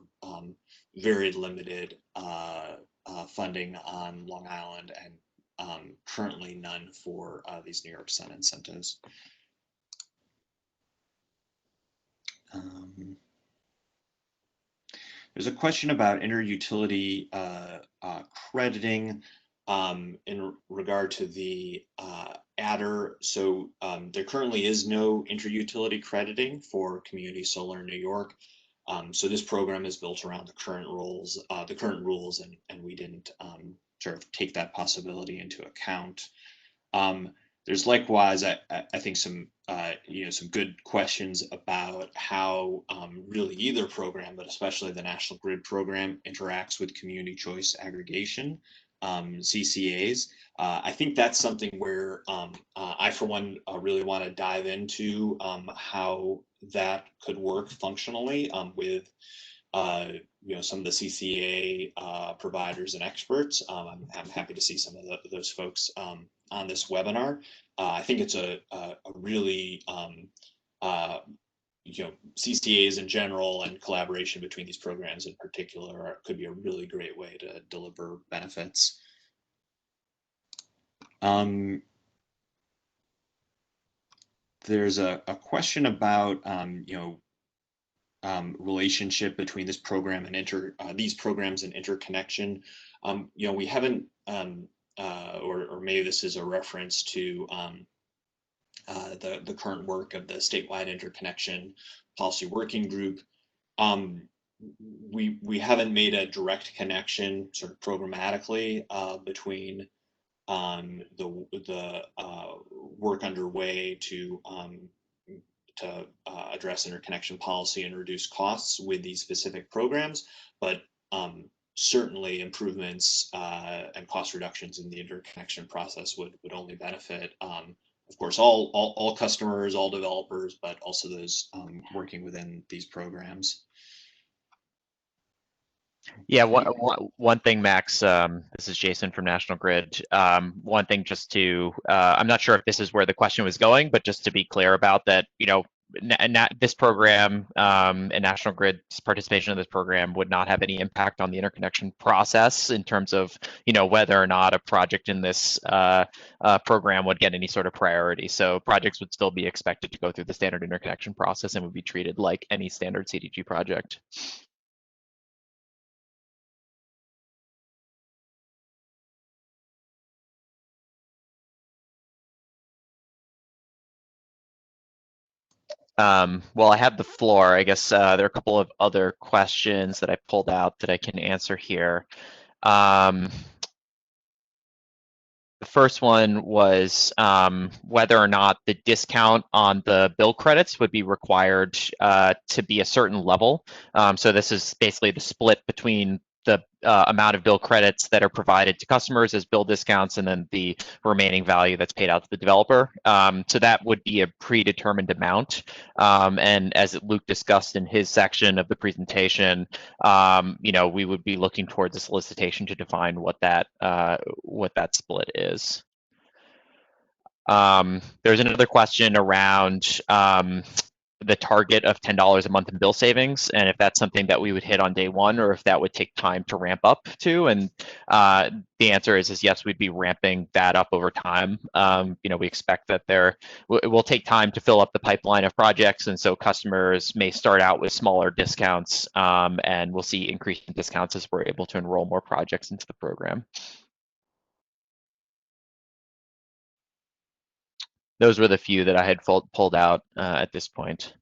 very limited funding on Long Island, and currently none for these New York Sun incentives. There's a question about inter-utility crediting in regard to the adder. So there currently is no inter-utility crediting for community solar in New York. So this program is built around the current rules, and we didn't sort of take that possibility into account. There's likewise, I think, some some good questions about how really either program, but especially the National Grid program, interacts with community choice aggregation, CCAs. I think that's something where I, for one, really want to dive into how that could work functionally with some of the CCA providers and experts. I'm happy to see some of those folks on this webinar. I think it's a really CCAs in general and collaboration between these programs in particular could be a really great way to deliver benefits. There's a question about relationship between this program and these programs and interconnection. We haven't, or maybe this is a reference to the current work of the statewide interconnection policy working group. We haven't made a direct connection sort of programmatically between the work underway to address interconnection policy and reduce costs with these specific programs, but certainly improvements and cost reductions in the interconnection process would only benefit, of course, all customers, all developers, but also those working within these programs. Yeah, one thing, Max, this is Jason from National Grid. One thing just to, I'm not sure if this is where the question was going, but just to be clear about that, this program and National Grid's participation in this program would not have any impact on the interconnection process in terms of, whether or not a project in this program would get any sort of priority. So projects would still be expected to go through the standard interconnection process and would be treated like any standard CDG project. Well, I have the floor. I guess there are a couple of other questions that I pulled out that I can answer here. The first one was whether or not the discount on the bill credits would be required to be a certain level. So this is basically the split between the amount of bill credits that are provided to customers as bill discounts and then the remaining value that's paid out to the developer. So that would be a predetermined amount. And as Luke discussed in his section of the presentation, we would be looking towards a solicitation to define what that split is. There's another question around the target of $10 a month in bill savings, and if that's something that we would hit on day one, or if that would take time to ramp up to. And the answer is yes, we'd be ramping that up over time. We expect that it will take time to fill up the pipeline of projects, and so customers may start out with smaller discounts, and we'll see increasing discounts as we're able to enroll more projects into the program. Those were the few that I had pulled out at this point.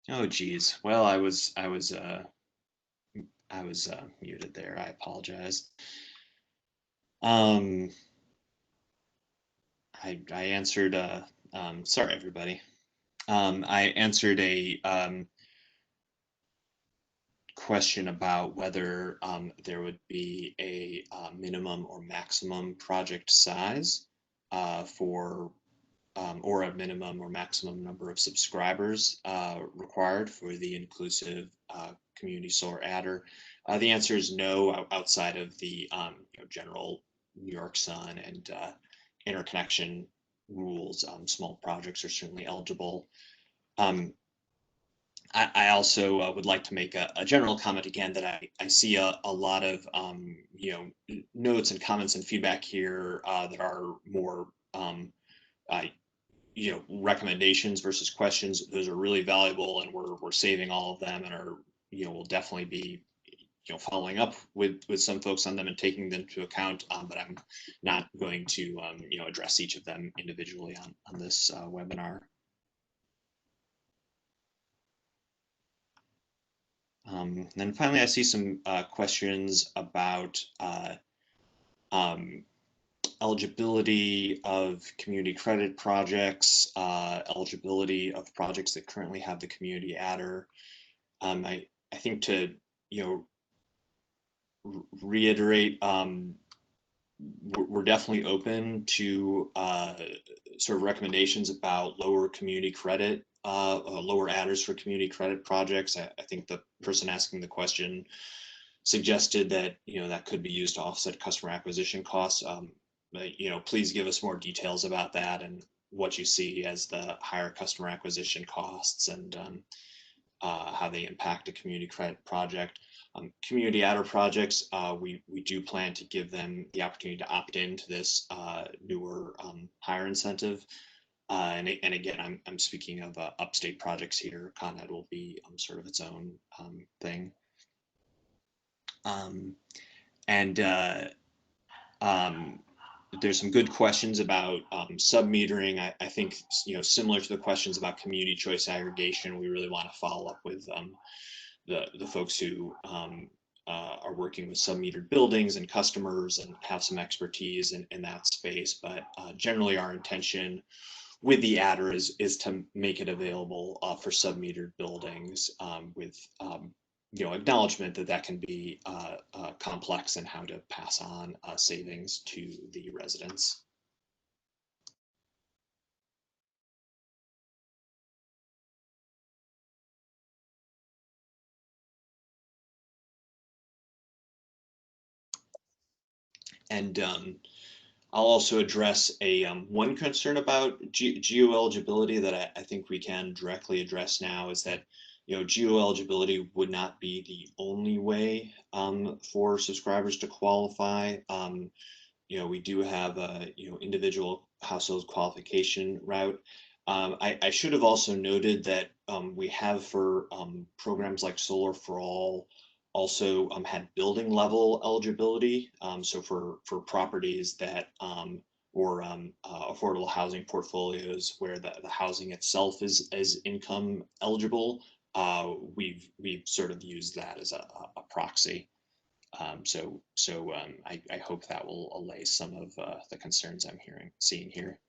Oh, geez. Well, I was muted there. I apologize. I answered. Sorry, everybody. I answered a question about whether there would be a minimum or maximum project size for or a minimum or maximum number of subscribers required for the inclusive community solar adder. The answer is no, outside of the general New York Sun and interconnection rules. Small projects are certainly eligible. I also would like to make a general comment again that I see a lot of notes and comments and feedback here that are more recommendations versus questions. Those are really valuable, and we're saving all of them, and are we'll definitely be following up with some folks on them and taking them into account. But I'm not going to address each of them individually on this webinar. Then finally, I see some questions about eligibility of community credit projects, eligibility of projects that currently have the community adder. I think to reiterate, we're definitely open to sort of recommendations about lower community credit, lower adders for community credit projects. I think the person asking the question suggested that, that could be used to offset customer acquisition costs. Please give us more details about that and what you see as the higher customer acquisition costs and how they impact a community credit project. Community adder projects, we do plan to give them the opportunity to opt into this newer higher incentive. And again, I'm speaking of upstate projects here. Con Ed will be sort of its own thing. There's some good questions about sub-metering. I think, similar to the questions about community choice aggregation, we really want to follow up with the folks who are working with sub-metered buildings and customers and have some expertise in that space. But generally our intention with the adder is to make it available for sub-metered buildings with acknowledgement that can be complex and how to pass on savings to the residents. And I'll also address a one concern about geo-eligibility that I think we can directly address now is that geo-eligibility would not be the only way for subscribers to qualify. We do have a individual household qualification route. I should have also noted that we have for programs like Solar for All also had building level eligibility. So for properties that or affordable housing portfolios where the housing itself is income eligible, we've sort of used that as a proxy. I hope that will allay some of the concerns I'm seeing here.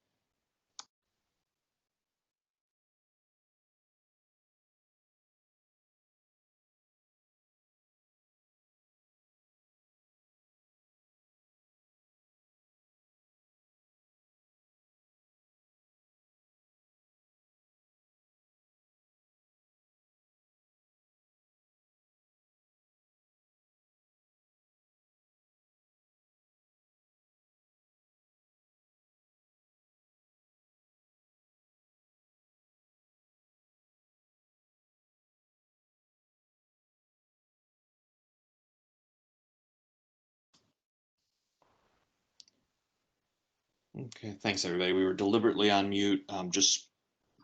Okay, thanks everybody. We were deliberately on mute, just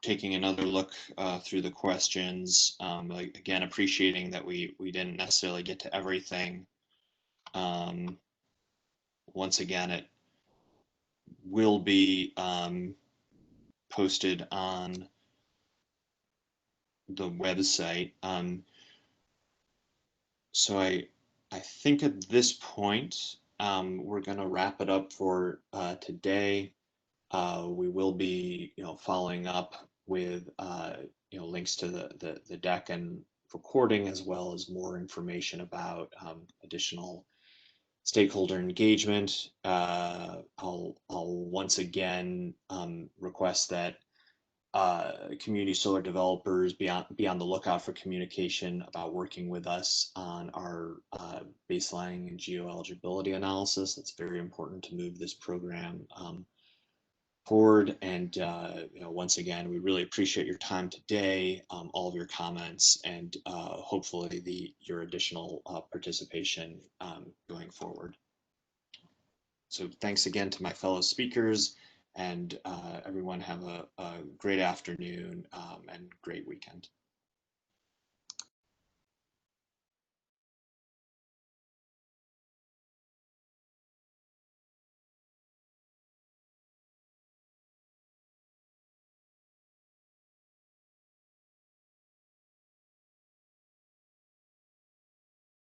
taking another look through the questions. Again, appreciating that we didn't necessarily get to everything. Once again, it will be posted on the website. So I think at this point, we're going to wrap it up for today. We will be, following up with, links to the deck and recording, as well as more information about additional stakeholder engagement. I'll once again request that community solar developers be on the lookout for communication about working with us on our baselining and geo-eligibility analysis. That's very important to move this program forward. And once again, we really appreciate your time today, all of your comments, and hopefully your additional participation going forward. So thanks again to my fellow speakers, and everyone have a great afternoon and great weekend.